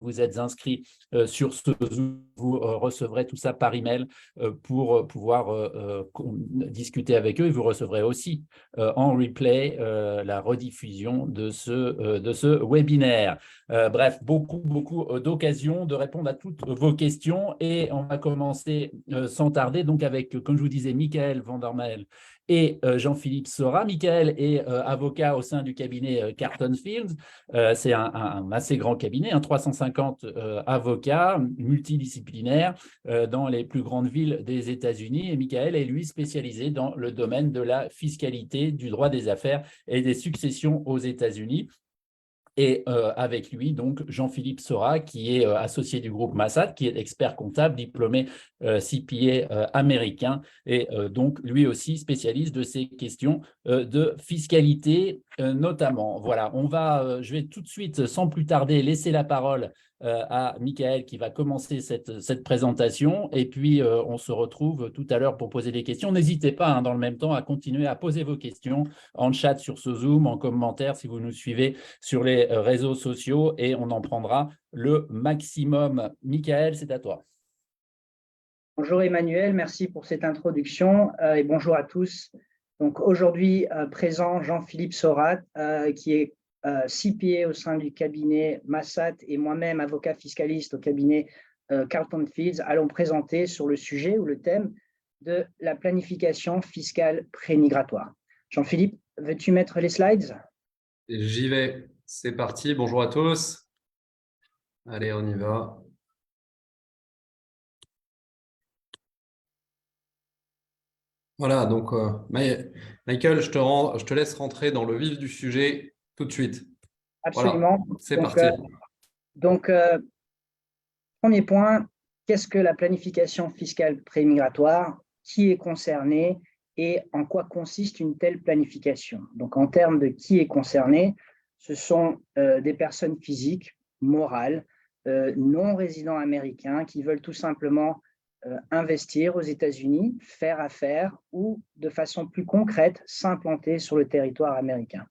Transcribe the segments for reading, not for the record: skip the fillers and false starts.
vous êtes inscrit sur ce Zoom, vous recevrez tout ça par email pour pouvoir discuter avec eux, et vous recevrez aussi en replay la rediffusion de ce webinaire. Bref, beaucoup d'occasions de répondre à toutes vos questions, et on va commencer sans tarder donc avec, comme je vous disais, Michael Vandermeel et Jean-Philippe Sora. Michael est avocat au sein du cabinet Carlton Fields. C'est un assez grand cabinet, 350 avocats multidisciplinaires dans les plus grandes villes des États-Unis. Et Michael est, lui, spécialisé dans le domaine de la fiscalité, du droit des affaires et des successions aux États-Unis. Et avec lui, donc, Jean-Philippe Sora, qui est associé du groupe Massad, qui est expert comptable, diplômé CPA américain, et donc lui aussi spécialiste de ces questions de fiscalité notamment. Voilà, je vais tout de suite, sans plus tarder, laisser la parole à Michael, qui va commencer cette présentation, et puis on se retrouve tout à l'heure pour poser des questions. N'hésitez pas, dans le même temps, à continuer à poser vos questions en chat sur ce Zoom, en commentaire si vous nous suivez sur les réseaux sociaux, et on en prendra le maximum. Michael, c'est à toi. Bonjour Emmanuel, merci pour cette introduction et bonjour à tous. Donc aujourd'hui présent Jean-Philippe Sorat qui est CPA au sein du cabinet Massad, et moi-même avocat fiscaliste au cabinet Carlton Fields, allons présenter sur le sujet ou le thème de la planification fiscale prémigratoire. Jean-Philippe, veux-tu mettre les slides? J'y vais, c'est parti, bonjour à tous. Allez, on y va. Voilà, donc Michael, je te laisse rentrer dans le vif du sujet tout de suite. Absolument. Voilà, c'est parti. Premier point, qu'est-ce que la planification fiscale prémigratoire? Qui est concerné et en quoi consiste une telle planification? Donc, en termes de qui est concerné, ce sont des personnes physiques, morales, non résidents américains qui veulent tout simplement investir aux États-Unis, faire affaire ou, de façon plus concrète, s'implanter sur le territoire américain.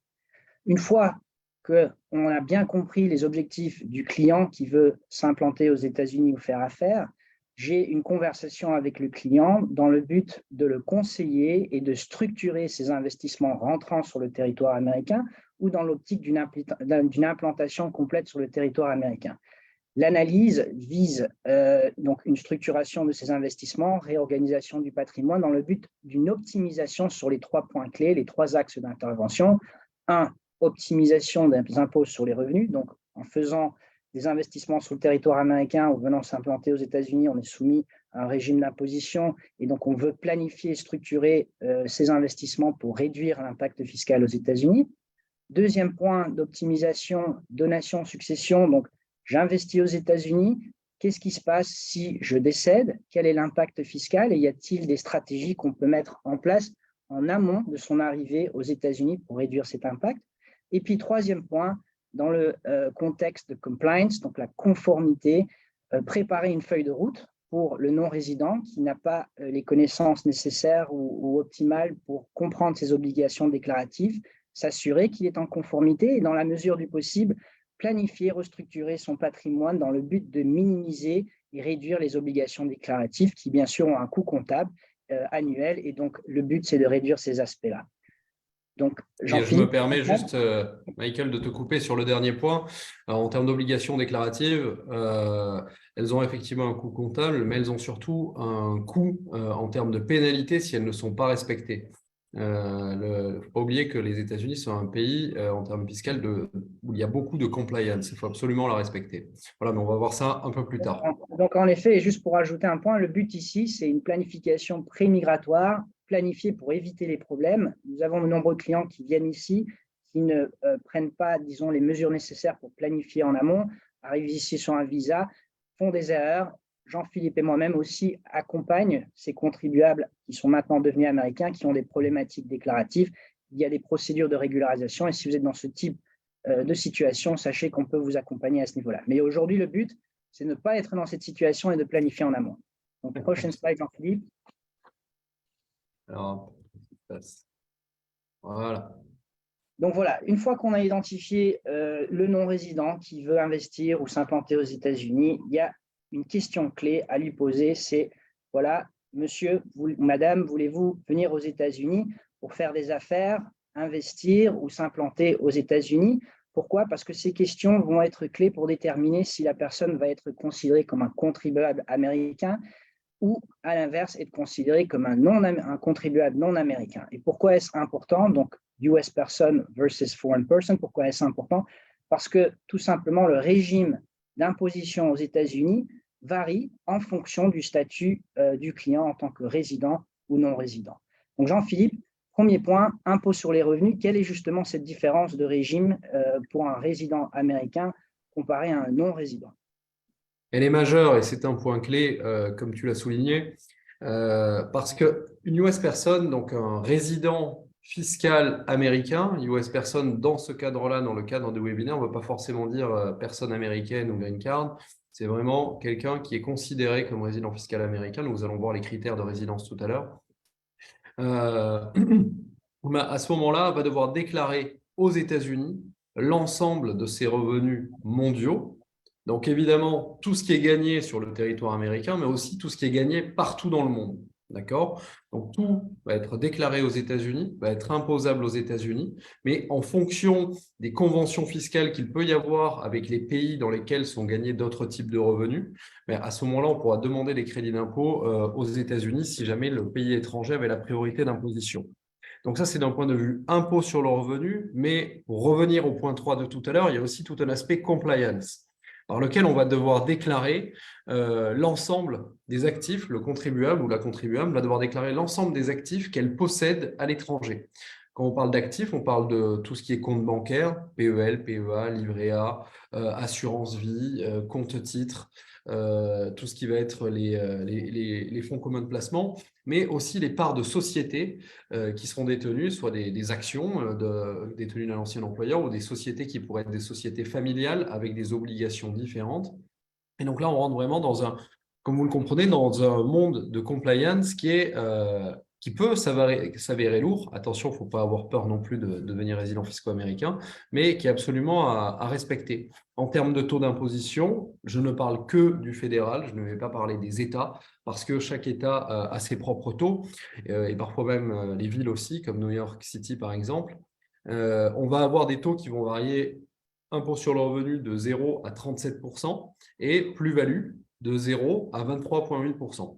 Une fois qu'on a bien compris les objectifs du client qui veut s'implanter aux États-Unis ou faire affaire, j'ai une conversation avec le client dans le but de le conseiller et de structurer ses investissements rentrant sur le territoire américain ou dans l'optique d'une implantation complète sur le territoire américain. L'analyse vise donc une structuration de ces investissements, réorganisation du patrimoine dans le but d'une optimisation sur les 3 points clés, les 3 axes d'intervention. 1, optimisation des impôts sur les revenus. Donc, en faisant des investissements sur le territoire américain ou venant s'implanter aux États-Unis, on est soumis à un régime d'imposition, et donc on veut planifier et structurer ces investissements pour réduire l'impact fiscal aux États-Unis. Deuxième point d'optimisation, donation, succession. Donc, j'investis aux États-Unis. Qu'est-ce qui se passe si je décède? Quel est l'impact fiscal? Et y a-t-il des stratégies qu'on peut mettre en place en amont de son arrivée aux États-Unis pour réduire cet impact? Et puis, troisième point, dans le contexte de compliance, donc la conformité, préparer une feuille de route pour le non-résident qui n'a pas les connaissances nécessaires ou optimales pour comprendre ses obligations déclaratives, s'assurer qu'il est en conformité et, dans la mesure du possible, planifier, restructurer son patrimoine dans le but de minimiser et réduire les obligations déclaratives qui, bien sûr, ont un coût comptable annuel. Et donc, le but, c'est de réduire ces aspects-là. Donc, je me permets juste, Michael, de te couper sur le dernier point. Alors, en termes d'obligations déclaratives, elles ont effectivement un coût comptable, mais elles ont surtout un coût en termes de pénalité si elles ne sont pas respectées. Il ne faut pas oublier que les États-Unis sont un pays en termes fiscaux où il y a beaucoup de compliance. Il faut absolument la respecter. Voilà, mais on va voir ça un peu plus tard. Donc, en effet, et juste pour ajouter un point, le but ici, c'est une planification prémigratoire planifiée pour éviter les problèmes. Nous avons de nombreux clients qui viennent ici, qui ne prennent pas, disons, les mesures nécessaires pour planifier en amont, arrivent ici sur un visa, font des erreurs. Jean-Philippe et moi-même aussi accompagnent ces contribuables qui sont maintenant devenus américains, qui ont des problématiques déclaratives. Il y a des procédures de régularisation, et si vous êtes dans ce type de situation, sachez qu'on peut vous accompagner à ce niveau-là. Mais aujourd'hui, le but, c'est de ne pas être dans cette situation et de planifier en amont. Donc, prochaine slide, Jean-Philippe. Alors, voilà. Donc voilà, une fois qu'on a identifié le non-résident qui veut investir ou s'implanter aux États-Unis, il y a une question clé à lui poser, c'est voilà, monsieur, madame, voulez-vous venir aux États-Unis pour faire des affaires, investir ou s'implanter aux États-Unis? Pourquoi? Parce que ces questions vont être clés pour déterminer si la personne va être considérée comme un contribuable américain ou, à l'inverse, être considéré comme un contribuable non américain. Et pourquoi est-ce important? Donc, US person versus foreign person, pourquoi est-ce important? Parce que, tout simplement, le régime d'imposition aux États-Unis varie en fonction du statut du client en tant que résident ou non résident. Donc, Jean-Philippe, premier point, impôt sur les revenus. Quelle est justement cette différence de régime pour un résident américain comparé à un non-résident? Elle est majeure et c'est un point clé, comme tu l'as souligné, parce qu'une US person, donc un résident fiscal américain, US person dans ce cadre-là, dans le cadre de webinaire, on ne veut pas forcément dire personne américaine ou green card, c'est vraiment quelqu'un qui est considéré comme résident fiscal américain. Nous allons voir les critères de résidence tout à l'heure. À ce moment-là, on va devoir déclarer aux États-Unis l'ensemble de ses revenus mondiaux. Donc, évidemment, tout ce qui est gagné sur le territoire américain, mais aussi tout ce qui est gagné partout dans le monde. D'accord? Donc, tout va être déclaré aux États-Unis, va être imposable aux États-Unis, mais en fonction des conventions fiscales qu'il peut y avoir avec les pays dans lesquels sont gagnés d'autres types de revenus, mais à ce moment-là, on pourra demander des crédits d'impôt aux États-Unis si jamais le pays étranger avait la priorité d'imposition. Donc ça, c'est d'un point de vue impôt sur le revenu, mais pour revenir au point 3 de tout à l'heure, il y a aussi tout un aspect compliance, par lequel on va devoir déclarer l'ensemble des actifs, le contribuable ou la contribuable va devoir déclarer l'ensemble des actifs qu'elle possède à l'étranger. Quand on parle d'actifs, on parle de tout ce qui est compte bancaire, PEL, PEA, livret A, assurance vie, compte titre, tout ce qui va être les fonds communs de placement, mais aussi les parts de sociétés qui seront détenues, soit des actions détenues d'un ancien employeur ou des sociétés qui pourraient être des sociétés familiales avec des obligations différentes. Et donc là, on rentre vraiment comme vous le comprenez, dans un monde de compliance qui peut s'avérer lourd. Attention, il ne faut pas avoir peur non plus de devenir résident fiscal américain, mais qui est absolument à respecter. En termes de taux d'imposition, je ne parle que du fédéral, je ne vais pas parler des États, parce que chaque État a ses propres taux, et parfois même les villes aussi, comme New York City par exemple. On va avoir des taux qui vont varier, impôt sur le revenu de 0 à 37% et plus-value de 0 à 23,8%.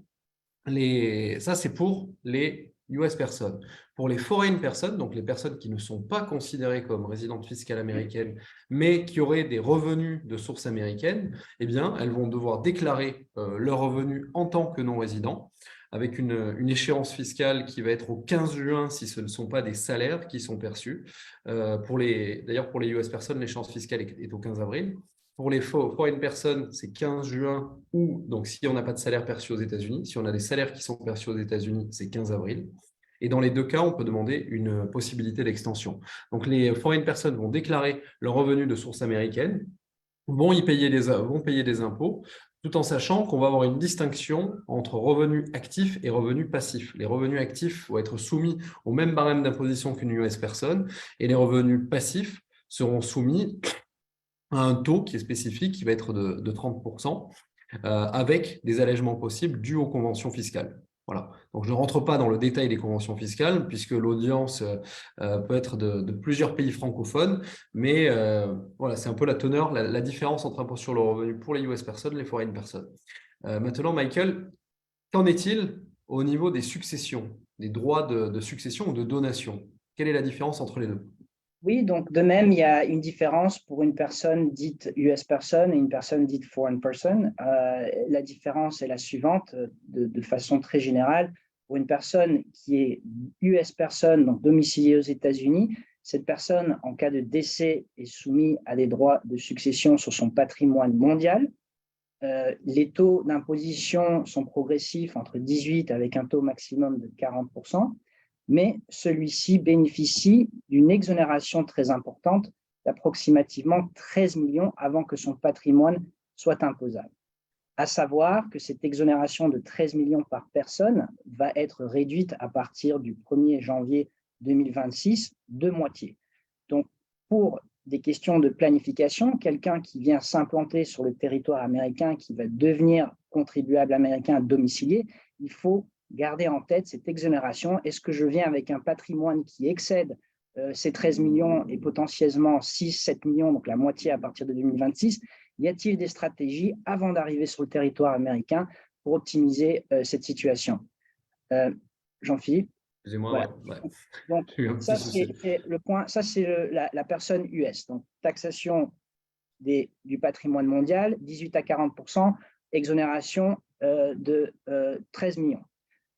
Ça, c'est pour les US personnes. Pour les foreign personnes, donc les personnes qui ne sont pas considérées comme résidentes fiscales américaines, mais qui auraient des revenus de source américaine, eh bien, elles vont devoir déclarer leurs revenus en tant que non-résidents, avec une échéance fiscale qui va être au 15 juin si ce ne sont pas des salaires qui sont perçus. D'ailleurs, pour les US personnes, l'échéance fiscale est au 15 avril. Pour les foreign personnes, c'est 15 juin ou, donc si on n'a pas de salaire perçu aux États-Unis, si on a des salaires qui sont perçus aux États-Unis, c'est 15 avril. Et dans les deux cas, on peut demander une possibilité d'extension. Donc, les foreign personnes vont déclarer leurs revenus de source américaine, vont payer des impôts, tout en sachant qu'on va avoir une distinction entre revenus actifs et revenus passifs. Les revenus actifs vont être soumis au même barème d'imposition qu'une US personne et les revenus passifs seront soumis à un taux qui est spécifique, qui va être de 30%, avec des allègements possibles dus aux conventions fiscales. Voilà. Donc, je ne rentre pas dans le détail des conventions fiscales, puisque l'audience peut être de plusieurs pays francophones, mais voilà, c'est un peu la teneur, la différence entre impôt sur le revenu pour les US personnes et les foreign personnes. Maintenant, Michael, qu'en est-il au niveau des successions, des droits de succession ou de donation? Quelle est la différence entre les deux? Oui, donc de même, il y a une différence pour une personne dite US person et une personne dite foreign person. La différence est la suivante, de façon très générale. Pour une personne qui est US person, donc domiciliée aux États-Unis, cette personne, en cas de décès, est soumise à des droits de succession sur son patrimoine mondial. Les taux d'imposition sont progressifs entre 18 avec un taux maximum de 40%. Mais celui-ci bénéficie d'une exonération très importante d'approximativement 13 millions avant que son patrimoine soit imposable. À savoir que cette exonération de 13 millions par personne va être réduite à partir du 1er janvier 2026 de moitié. Donc, pour des questions de planification, quelqu'un qui vient s'implanter sur le territoire américain, qui va devenir contribuable américain domicilié, il faut garder en tête cette exonération. Est-ce que je viens avec un patrimoine qui excède ces 13 millions et potentiellement 6-7 millions, donc la moitié à partir de 2026? Y a-t-il des stratégies avant d'arriver sur le territoire américain pour optimiser cette situation? Jean-Philippe? Excusez-moi, Voilà. ouais. Donc, J'ai eu un petit ça, souci. c'est le point, ça, c'est la personne US. Donc, taxation du patrimoine mondial, 18 à 40%, exonération de 13 millions,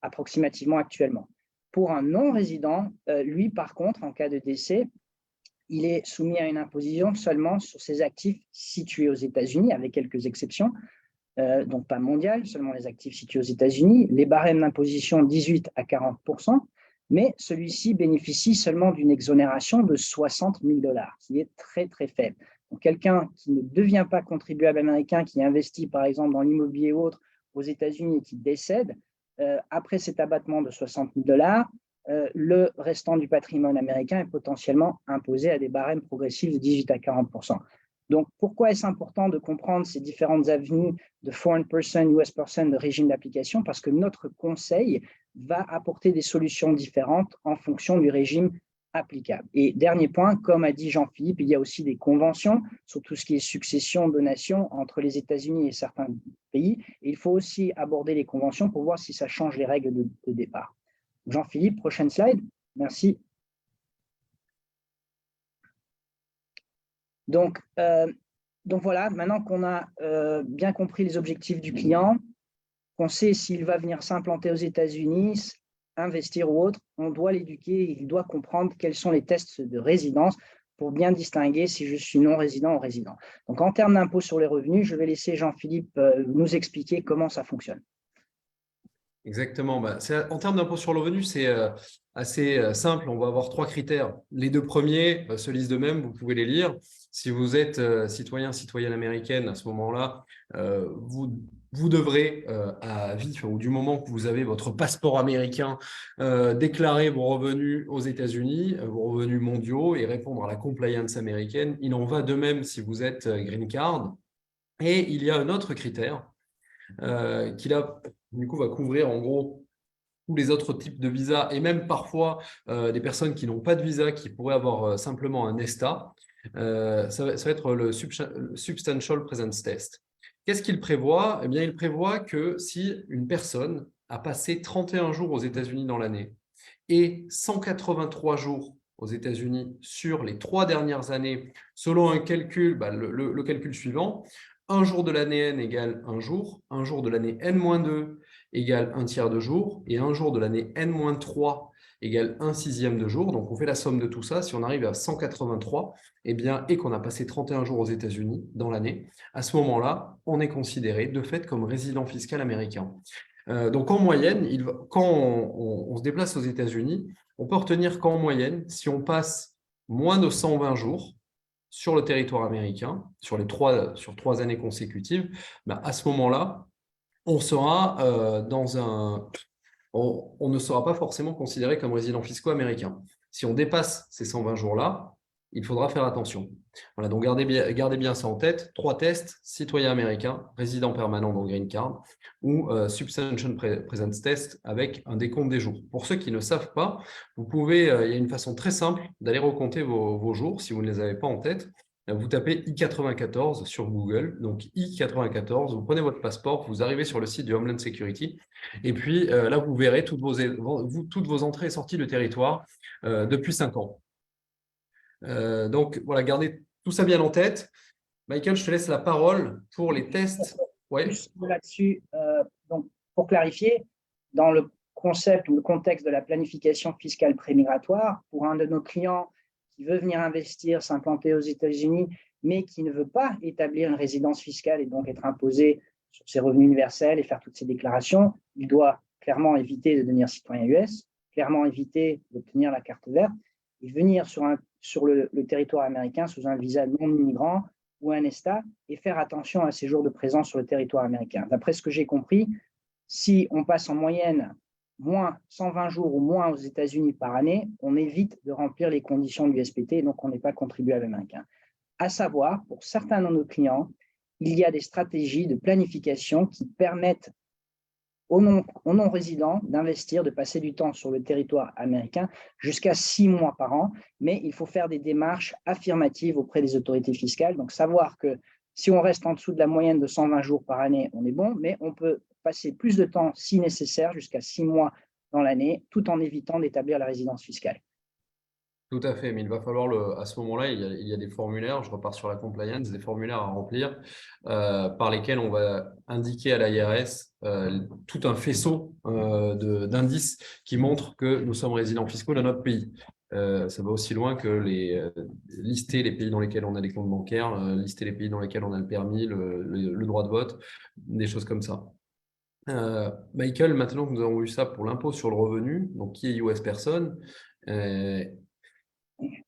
approximativement actuellement. Pour un non-résident, lui, par contre, en cas de décès, il est soumis à une imposition seulement sur ses actifs situés aux États-Unis, avec quelques exceptions, donc pas mondial, seulement les actifs situés aux États-Unis. Les barèmes d'imposition 18 à 40%, mais celui-ci bénéficie seulement d'une exonération de 60 000 $, qui est très, très faible. Donc, quelqu'un qui ne devient pas contribuable américain, qui investit par exemple dans l'immobilier ou autre aux États-Unis et qui décède, après cet abattement de 60 000 $, le restant du patrimoine américain est potentiellement imposé à des barèmes progressifs de 18 à 40%. Donc, pourquoi est-ce important de comprendre ces différentes avenues de foreign person, US person, de régime d'application? Parce que notre conseil va apporter des solutions différentes en fonction du régime applicable. Et dernier point, comme a dit Jean-Philippe, il y a aussi des conventions sur tout ce qui est succession, donation entre les États-Unis et certains pays. Et il faut aussi aborder les conventions pour voir si ça change les règles de départ. Jean-Philippe, prochaine slide. Merci. Donc voilà, maintenant qu'on a bien compris les objectifs du client, qu'on sait s'il va venir s'implanter aux États-Unis, investir ou autre, on doit l'éduquer, il doit comprendre quels sont les tests de résidence pour bien distinguer si je suis non-résident ou résident. Donc, en termes d'impôt sur les revenus, je vais laisser Jean-Philippe nous expliquer comment ça fonctionne. Exactement. En termes d'impôt sur le revenu, c'est assez simple. On va avoir 3 critères. Les 2 premiers se lisent d'eux-mêmes, vous pouvez les lire. Si vous êtes citoyenne américaine, à ce moment-là, vous devrez, à vie, ou du moment que vous avez votre passeport américain, déclarer vos revenus aux États-Unis, vos revenus mondiaux et répondre à la compliance américaine. Il en va de même si vous êtes green card. Et il y a un autre critère qui là, du coup, va couvrir en gros tous les autres types de visas et même parfois des personnes qui n'ont pas de visa, qui pourraient avoir simplement un ESTA. Ça va être le Substantial Presence Test. Qu'est-ce qu'il prévoit? Eh bien, il prévoit que si une personne a passé 31 jours aux États-Unis dans l'année et 183 jours aux États-Unis sur les 3 dernières années, selon un calcul, le calcul suivant, un jour de l'année N égale un jour de l'année N-2 égale un tiers de jour, et un jour de l'année N-3 égale un sixième de jour. Donc, on fait la somme de tout ça. Si on arrive à 183, eh bien, et qu'on a passé 31 jours aux États-Unis dans l'année, à ce moment-là, on est considéré de fait comme résident fiscal américain. Donc, en moyenne, quand on se déplace aux États-Unis, on peut retenir qu'en moyenne, si on passe moins de 120 jours sur le territoire américain, sur 3 années consécutives, à ce moment-là, on sera on ne sera pas forcément considéré comme résident fiscal américain. Si on dépasse ces 120 jours-là, il faudra faire attention. Voilà, donc gardez bien ça en tête. 3 tests: citoyen américain, résident permanent dans Green Card, ou Substantial Presence Test avec un décompte des jours. Pour ceux qui ne savent pas, vous pouvez, il y a une façon très simple d'aller recompter vos jours si vous ne les avez pas en tête. Vous tapez I-94 sur Google, donc I-94, vous prenez votre passeport, vous arrivez sur le site du Homeland Security, et puis là, vous verrez toutes vos entrées et sorties de territoire depuis 5 ans. Donc, voilà, gardez tout ça bien en tête. Michael, je te laisse la parole pour les tests. Ouais. Là-dessus, donc, pour clarifier, dans le concept ou le contexte de la planification fiscale prémigratoire, pour un de nos clients qui veut venir investir, s'implanter aux États-Unis, mais qui ne veut pas établir une résidence fiscale et donc être imposé sur ses revenus universels et faire toutes ses déclarations, il doit clairement éviter de devenir citoyen US, clairement éviter d'obtenir la carte verte et venir sur le territoire américain sous un visa non immigrant ou un ESTA et faire attention à ses jours de présence sur le territoire américain. D'après ce que j'ai compris, si on passe en moyenne moins 120 jours ou moins aux États-Unis par année, on évite de remplir les conditions du SPT, et donc on n'est pas contribuable américain. À savoir, pour certains de nos clients, il y a des stratégies de planification qui permettent aux non-résidents d'investir, de passer du temps sur le territoire américain jusqu'à 6 mois par an, mais il faut faire des démarches affirmatives auprès des autorités fiscales. Donc, savoir que si on reste en dessous de la moyenne de 120 jours par année, on est bon, mais on peut passer plus de temps si nécessaire, jusqu'à 6 mois dans l'année, tout en évitant d'établir la résidence fiscale. Tout à fait, mais il va falloir, à ce moment-là, il y a des formulaires, je repars sur la compliance, des formulaires à remplir par lesquels on va indiquer à l'IRS tout un faisceau d'indices qui montrent que nous sommes résidents fiscaux dans notre pays. Ça va aussi loin que lister les pays dans lesquels on a des comptes bancaires, lister les pays dans lesquels on a le permis, le droit de vote, des choses comme ça. Michael, maintenant que nous avons vu ça pour l'impôt sur le revenu, donc qui est US person,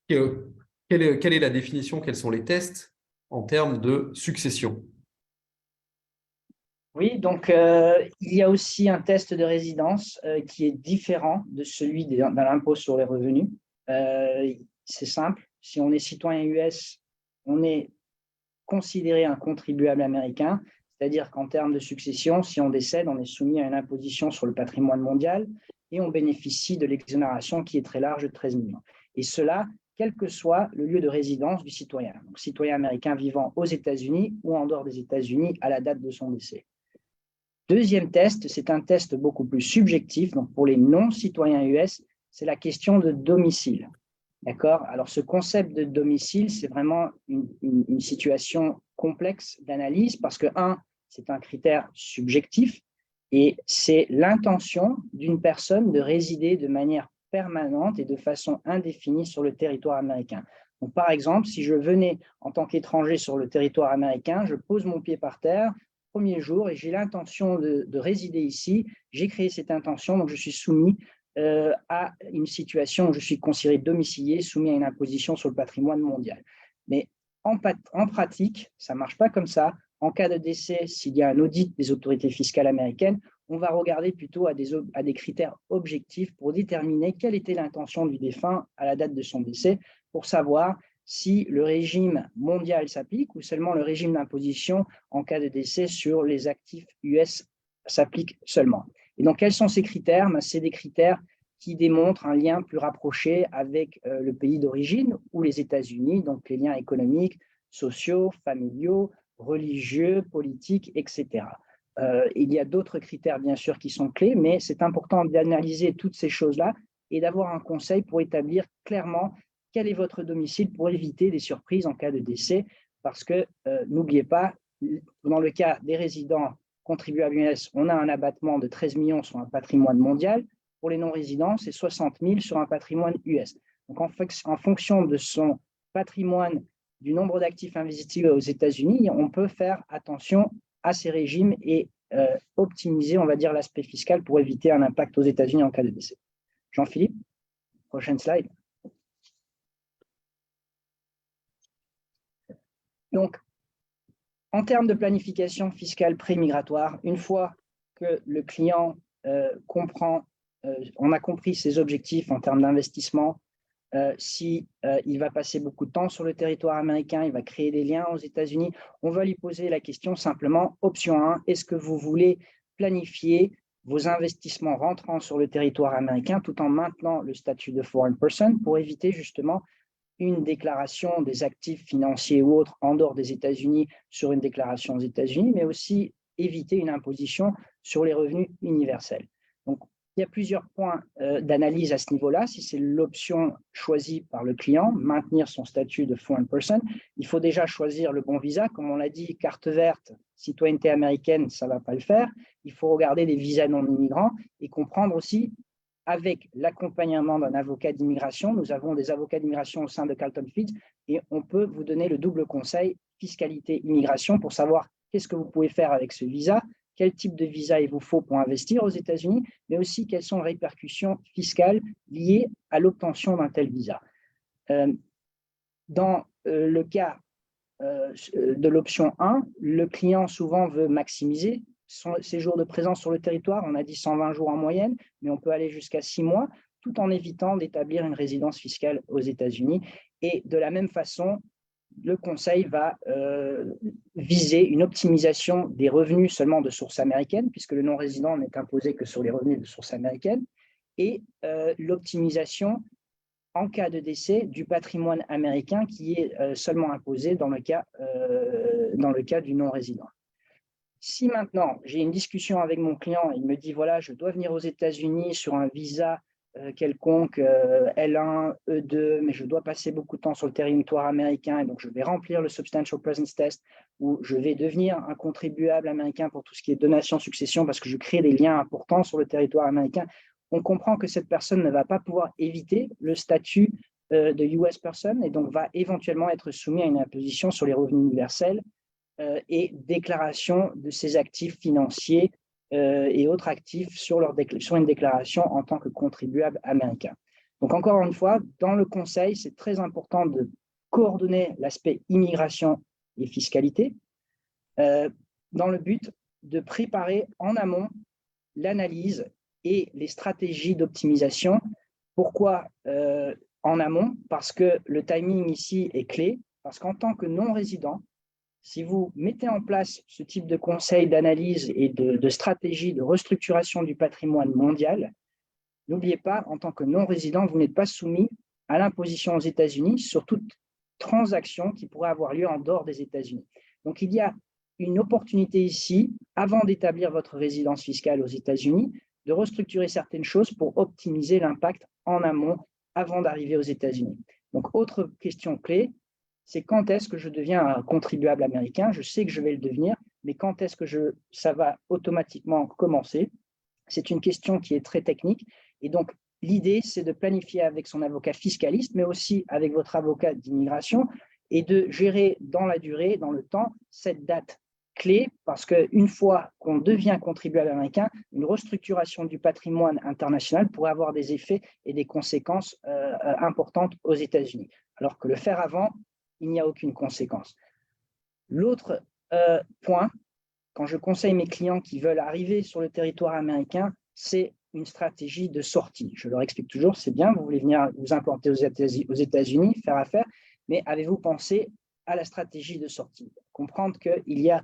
quelle est la définition, quels sont les tests en termes de succession? Oui, donc il y a aussi un test de résidence qui est différent de celui dans l'impôt sur les revenus. C'est simple, si on est citoyen US, on est considéré un contribuable américain, c'est-à-dire qu'en termes de succession, si on décède, on est soumis à une imposition sur le patrimoine mondial et on bénéficie de l'exonération qui est très large de 13 millions. Et cela, quel que soit le lieu de résidence du citoyen. Donc, citoyen américain vivant aux États-Unis ou en dehors des États-Unis à la date de son décès. Deuxième test, c'est un test beaucoup plus subjectif. Donc, pour les non-citoyens US, c'est la question de domicile. D'accord? Alors, ce concept de domicile, c'est vraiment une situation complexe d'analyse parce que, c'est un critère subjectif et c'est l'intention d'une personne de résider de manière permanente et de façon indéfinie sur le territoire américain. Donc, par exemple, si je venais en tant qu'étranger sur le territoire américain, je pose mon pied par terre, premier jour, et j'ai l'intention de résider ici, j'ai créé cette intention, donc je suis soumis à une situation où je suis considéré domicilié, soumis à une imposition sur le patrimoine mondial. Mais en pratique, ça ne marche pas comme ça. En cas de décès, s'il y a un audit des autorités fiscales américaines, on va regarder plutôt à des critères objectifs pour déterminer quelle était l'intention du défunt à la date de son décès, pour savoir si le régime mondial s'applique ou seulement le régime d'imposition en cas de décès sur les actifs US s'applique seulement. Et donc, quels sont ces critères? C'est des critères qui démontrent un lien plus rapproché avec le pays d'origine ou les États-Unis, donc les liens économiques, sociaux, familiaux, religieux, politiques, etc. Il y a d'autres critères, bien sûr, qui sont clés, mais c'est important d'analyser toutes ces choses-là et d'avoir un conseil pour établir clairement quel est votre domicile pour éviter des surprises en cas de décès, parce que n'oubliez pas, dans le cas des résidents contribuables US, on a un abattement de 13 millions sur un patrimoine mondial. Pour les non-résidents, c'est 60 000 sur un patrimoine US. Donc, en fonction de son patrimoine, du nombre d'actifs investis aux États-Unis, on peut faire attention à ces régimes et optimiser, on va dire, l'aspect fiscal pour éviter un impact aux États-Unis en cas de décès. Jean-Philippe, prochaine slide. Donc, en termes de planification fiscale pré-migratoire, une fois que le client comprend, on a compris ses objectifs en termes d'investissement, si il va passer beaucoup de temps sur le territoire américain, il va créer des liens aux États-Unis, on va lui poser la question simplement, option 1, est-ce que vous voulez planifier vos investissements rentrant sur le territoire américain tout en maintenant le statut de foreign person pour éviter justement une déclaration des actifs financiers ou autres en dehors des États-Unis sur une déclaration aux États-Unis, mais aussi éviter une imposition sur les revenus universels. Donc, il y a plusieurs points d'analyse à ce niveau-là. Si c'est l'option choisie par le client, maintenir son statut de foreign person, il faut déjà choisir le bon visa. Comme on l'a dit, carte verte, citoyenneté américaine, ça ne va pas le faire. Il faut regarder des visas non immigrants et comprendre aussi, avec l'accompagnement d'un avocat d'immigration, nous avons des avocats d'immigration au sein de Carlton Fitch et on peut vous donner le double conseil fiscalité immigration pour savoir qu'est-ce que vous pouvez faire avec ce visa, quel type de visa il vous faut pour investir aux États-Unis, mais aussi quelles sont les répercussions fiscales liées à l'obtention d'un tel visa. Dans le cas de l'option 1, le client souvent veut maximiser ces jours de présence sur le territoire. On a dit 120 jours en moyenne, mais on peut aller jusqu'à 6 mois, tout en évitant d'établir une résidence fiscale aux États-Unis. Et de la même façon, le Conseil va viser une optimisation des revenus seulement de source américaine, puisque le non-résident n'est imposé que sur les revenus de source américaine, et l'optimisation en cas de décès du patrimoine américain qui est seulement imposé dans le cas du non-résident. Si maintenant j'ai une discussion avec mon client, il me dit voilà, je dois venir aux États-Unis sur un visa quelconque L1, E2, mais je dois passer beaucoup de temps sur le territoire américain et donc je vais remplir le Substantial Presence Test ou je vais devenir un contribuable américain pour tout ce qui est donation-succession parce que je crée des liens importants sur le territoire américain. On comprend que cette personne ne va pas pouvoir éviter le statut de US person et donc va éventuellement être soumis à une imposition sur les revenus universels et déclaration de ses actifs financiers et autres actifs sur une déclaration en tant que contribuable américain. Donc encore une fois, dans le Conseil, c'est très important de coordonner l'aspect immigration et fiscalité dans le but de préparer en amont l'analyse et les stratégies d'optimisation. Pourquoi en amont? Parce que le timing ici est clé, parce qu'en tant que non-résident, si vous mettez en place ce type de conseil d'analyse et de stratégie de restructuration du patrimoine mondial, n'oubliez pas, en tant que non-résident, vous n'êtes pas soumis à l'imposition aux États-Unis sur toute transaction qui pourrait avoir lieu en dehors des États-Unis. Donc, il y a une opportunité ici, avant d'établir votre résidence fiscale aux États-Unis, de restructurer certaines choses pour optimiser l'impact en amont avant d'arriver aux États-Unis. Donc, autre question clé, c'est quand est-ce que je deviens un contribuable américain? Je sais que je vais le devenir, mais quand est-ce que ça va automatiquement commencer? C'est une question qui est très technique. Et donc, l'idée, c'est de planifier avec son avocat fiscaliste, mais aussi avec votre avocat d'immigration et de gérer dans la durée, dans le temps, cette date clé, parce qu'une fois qu'on devient contribuable américain, une restructuration du patrimoine international pourrait avoir des effets et des conséquences importantes aux États-Unis. Alors que le faire avant, il n'y a aucune conséquence. L'autre point, quand je conseille mes clients qui veulent arriver sur le territoire américain, c'est une stratégie de sortie. Je leur explique toujours, c'est bien, vous voulez venir vous implanter aux États-Unis, faire affaire, mais avez-vous pensé à la stratégie de sortie? Comprendre qu'il y a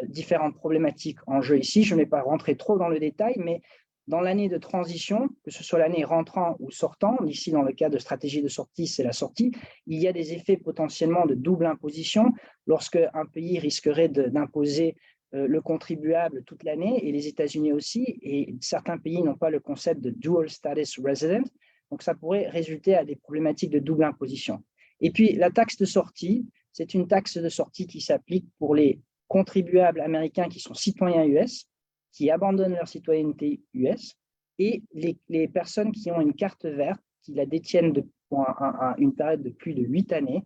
différentes problématiques en jeu ici. Je ne vais pas rentrer trop dans le détail, mais dans l'année de transition, que ce soit l'année rentrant ou sortant, ici dans le cas de stratégie de sortie, c'est la sortie, il y a des effets potentiellement de double imposition lorsque un pays risquerait d'imposer le contribuable toute l'année et les États-Unis aussi, et certains pays n'ont pas le concept de dual status resident, donc ça pourrait résulter à des problématiques de double imposition. Et puis la taxe de sortie, c'est une taxe de sortie qui s'applique pour les contribuables américains qui sont citoyens US, qui abandonnent leur citoyenneté US, et les personnes qui ont une carte verte, qui la détiennent pour une période de plus de 8 années.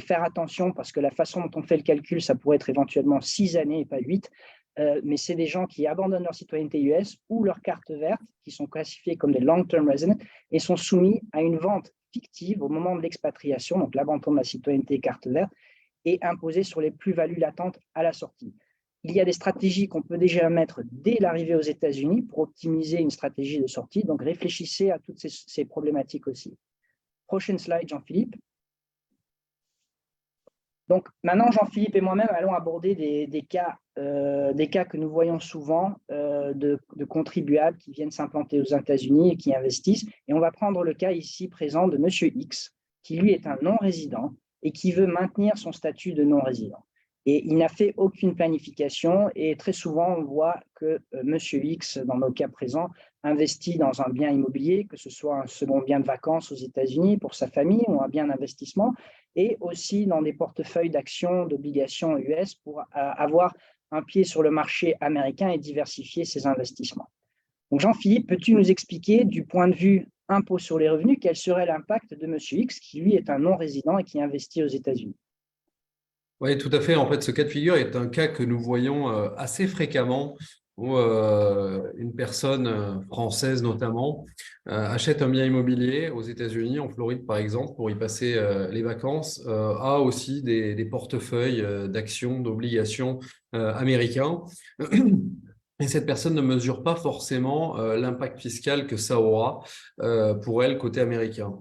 Faire attention parce que la façon dont on fait le calcul, ça pourrait être éventuellement 6 années et pas 8, mais c'est des gens qui abandonnent leur citoyenneté US ou leur carte verte, qui sont classifiés comme des long-term residents et sont soumis à une vente fictive au moment de l'expatriation, donc l'abandon de la citoyenneté carte verte, et imposés sur les plus-values latentes à la sortie. Il y a des stratégies qu'on peut déjà mettre dès l'arrivée aux États-Unis pour optimiser une stratégie de sortie. Donc, réfléchissez à toutes ces problématiques aussi. Prochaine slide, Jean-Philippe. Donc, maintenant, Jean-Philippe et moi-même allons aborder des cas que nous voyons souvent de contribuables qui viennent s'implanter aux États-Unis et qui investissent. Et on va prendre le cas ici présent de M. X, qui lui est un non-résident et qui veut maintenir son statut de non-résident. Et il n'a fait aucune planification et très souvent, on voit que M. X, dans nos cas présents, investit dans un bien immobilier, que ce soit un second bien de vacances aux États-Unis pour sa famille ou un bien d'investissement, et aussi dans des portefeuilles d'actions, d'obligations US pour avoir un pied sur le marché américain et diversifier ses investissements. Donc Jean-Philippe, peux-tu nous expliquer du point de vue impôt sur les revenus, quel serait l'impact de M. X, qui lui est un non-résident et qui investit aux États-Unis? Oui, tout à fait. En fait, ce cas de figure est un cas que nous voyons assez fréquemment où une personne française notamment achète un bien immobilier aux États-Unis, en Floride par exemple, pour y passer les vacances, a aussi des portefeuilles d'actions, d'obligations américains. Et cette personne ne mesure pas forcément l'impact fiscal que ça aura pour elle côté américain.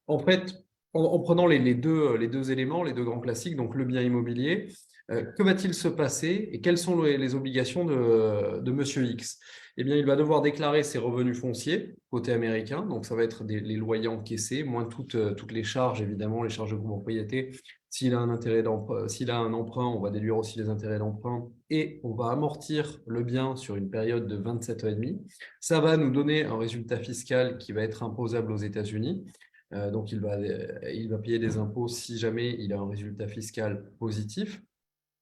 En fait, en prenant les deux éléments, les deux grands classiques, donc le bien immobilier, que va-t-il se passer et quelles sont les obligations de Monsieur X? Eh bien, il va devoir déclarer ses revenus fonciers côté américain, donc ça va être les loyers encaissés, moins toutes les charges, évidemment, les charges de copropriété. S'il a un emprunt, on va déduire aussi les intérêts d'emprunt et on va amortir le bien sur une période de 27 ans et demi. Ça va nous donner un résultat fiscal qui va être imposable aux États-Unis. Donc, il va payer des impôts si jamais il a un résultat fiscal positif.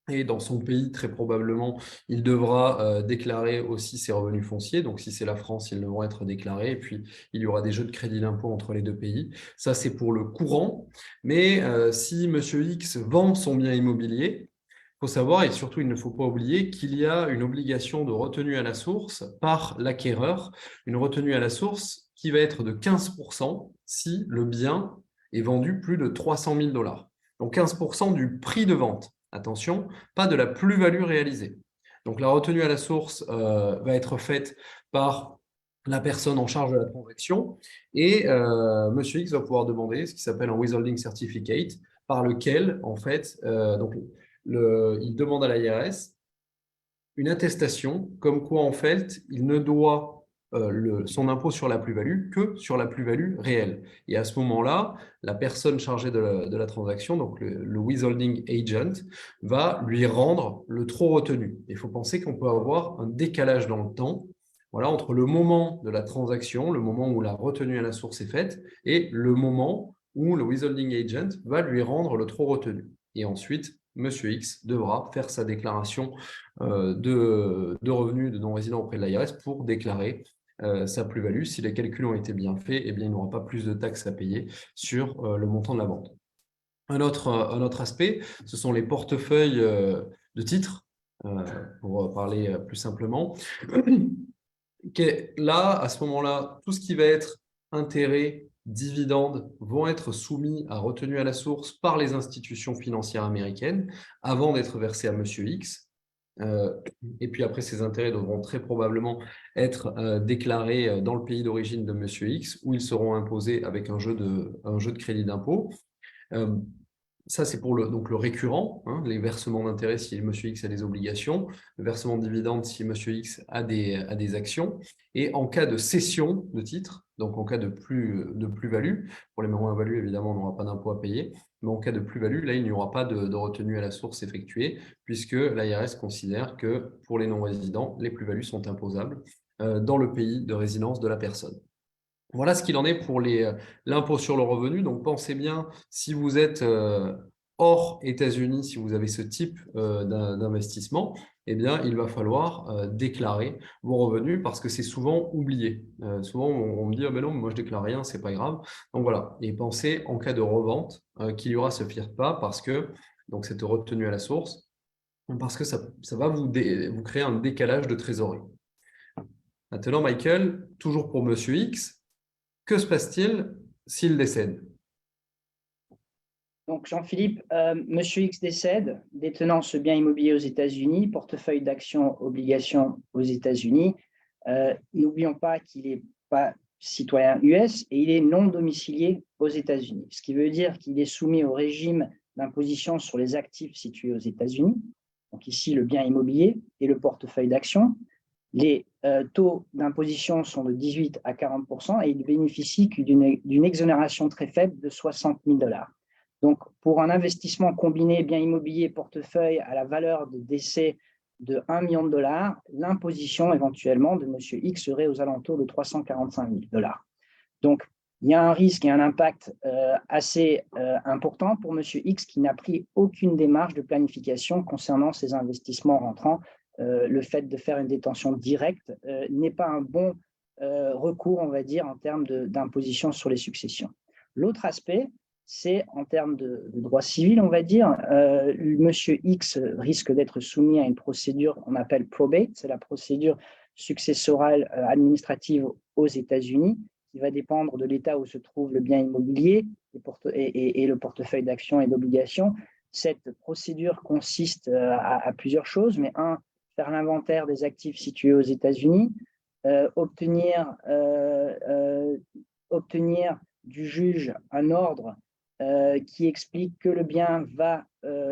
Et dans son pays, très probablement, il devra déclarer aussi ses revenus fonciers. Donc, si c'est la France, ils devront être déclarés. Et puis, il y aura des jeux de crédit d'impôt entre les deux pays. Ça, c'est pour le courant. Mais si M. X vend son bien immobilier, il faut savoir, et surtout, il ne faut pas oublier qu'il y a une obligation de retenue à la source par l'acquéreur, une retenue à la source qui va être de 15% si le bien est vendu plus de 300 000 $. Donc 15% du prix de vente. Attention, pas de la plus-value réalisée. Donc la retenue à la source va être faite par la personne en charge de la transaction et Monsieur X va pouvoir demander ce qui s'appelle un withholding certificate par lequel, en fait, il demande à l'IRS une attestation comme quoi, en fait, il ne doit son impôt sur la plus-value que sur la plus-value réelle. Et à ce moment-là, la personne chargée de la transaction, donc le withholding agent, va lui rendre le trop retenu. Il faut penser qu'on peut avoir un décalage dans le temps, voilà, entre le moment de la transaction, le moment où la retenue à la source est faite, et le moment où le withholding agent va lui rendre le trop retenu. Et ensuite, Monsieur X devra faire sa déclaration de revenus de non-résidents auprès de l'IRS pour déclarer sa plus-value. Si les calculs ont été bien faits, eh bien, il n'aura pas plus de taxes à payer sur le montant de la vente. Un autre aspect, ce sont les portefeuilles de titres, pour parler plus simplement. Là, à ce moment-là, tout ce qui va être intérêts, dividendes vont être soumis à retenue à la source par les institutions financières américaines avant d'être versés à Monsieur X. Et puis après, ces intérêts devront très probablement être déclarés dans le pays d'origine de Monsieur X, où ils seront imposés avec un jeu de crédit d'impôt. Ça, c'est pour donc le récurrent, hein, les versements d'intérêts si Monsieur X a des obligations, le versement de dividendes si Monsieur X a des actions. Et en cas de cession de titres, donc en cas de plus-value, pour les moins-values, évidemment, on n'aura pas d'impôt à payer, mais en cas de plus-value, là, il n'y aura pas de retenue à la source effectuée, puisque l'IRS considère que pour les non-résidents, les plus-values sont imposables dans le pays de résidence de la personne. Voilà ce qu'il en est pour l'impôt sur le revenu. Donc, pensez bien, si vous êtes hors États-Unis, si vous avez ce type d'investissement, eh bien, il va falloir déclarer vos revenus parce que c'est souvent oublié. Souvent, on me dit « Ah ben non, moi je déclare rien, c'est pas grave ». Donc voilà, et pensez en cas de revente qu'il y aura ce FIRPA parce que, donc cette retenue à la source, parce que ça va vous créer un décalage de trésorerie. Maintenant, Michael, toujours pour Monsieur X, que se passe-t-il s'il décède? Donc, Jean-Philippe, Monsieur X décède, détenant ce bien immobilier aux États-Unis, portefeuille d'actions, obligations aux États-Unis. N'oublions pas qu'il n'est pas citoyen US et il est non domicilié aux États-Unis, ce qui veut dire qu'il est soumis au régime d'imposition sur les actifs situés aux États-Unis. Donc ici, le bien immobilier et le portefeuille d'actions. Les taux d'imposition sont de 18 à 40% et il bénéficie d'une exonération très faible de 60 000 $. Donc, pour un investissement combiné bien immobilier portefeuille à la valeur de décès de 1 million de dollars, l'imposition éventuellement de M. X serait aux alentours de 345 000 $. Donc, il y a un risque et un impact assez important pour M. X qui n'a pris aucune démarche de planification concernant ses investissements rentrants. Le fait de faire une détention directe n'est pas un bon recours, on va dire, en termes d'imposition sur les successions. L'autre aspect, c'est en termes de droit civil, on va dire, Monsieur X risque d'être soumis à une procédure qu'on appelle probate, c'est la procédure successorale administrative aux États-Unis, qui va dépendre de l'état où se trouve le bien immobilier et le portefeuille d'actions et d'obligations. Cette procédure consiste à plusieurs choses, mais faire l'inventaire des actifs situés aux États-Unis, obtenir du juge un ordre qui explique que le bien va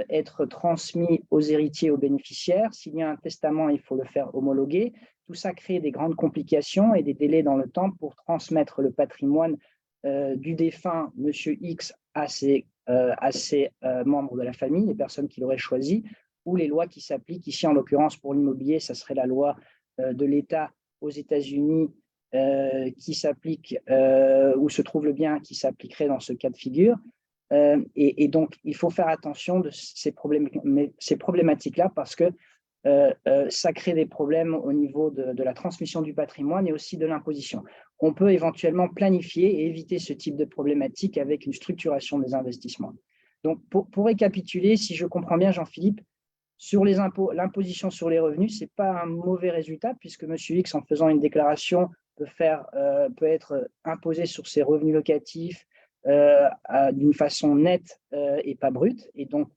être transmis aux héritiers, aux bénéficiaires. S'il y a un testament, il faut le faire homologuer. Tout ça crée des grandes complications et des délais dans le temps pour transmettre le patrimoine du défunt, Monsieur X, à ses membres de la famille, les personnes qu'il aurait choisies, ou les lois qui s'appliquent. Ici, en l'occurrence, pour l'immobilier, ça serait la loi de l'État aux États-Unis qui s'applique, où se trouve le bien qui s'appliquerait dans ce cas de figure. Et donc, il faut faire attention de ces problématiques-là parce que ça crée des problèmes au niveau de la transmission du patrimoine et aussi de l'imposition. On peut éventuellement planifier et éviter ce type de problématique avec une structuration des investissements. Donc, pour récapituler, si je comprends bien, Jean-Philippe, sur les impôts, l'imposition sur les revenus, ce n'est pas un mauvais résultat puisque M. X, en faisant une déclaration, peut être imposé sur ses revenus locatifs d'une façon nette et pas brute, et donc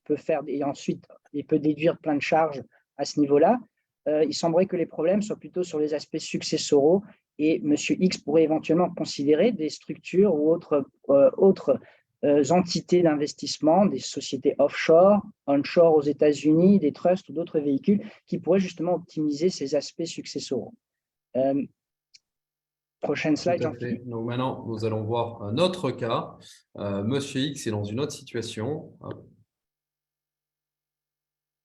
ensuite il peut déduire plein de charges à ce niveau-là. Il semblerait que les problèmes soient plutôt sur les aspects successoraux et M. X pourrait éventuellement considérer des structures ou autres entités d'investissement, des sociétés offshore, onshore aux États-Unis, des trusts ou d'autres véhicules qui pourraient justement optimiser ces aspects successoraux. Prochaine slide, Jean-Philippe. Donc maintenant, nous allons voir un autre cas. Monsieur X est dans une autre situation.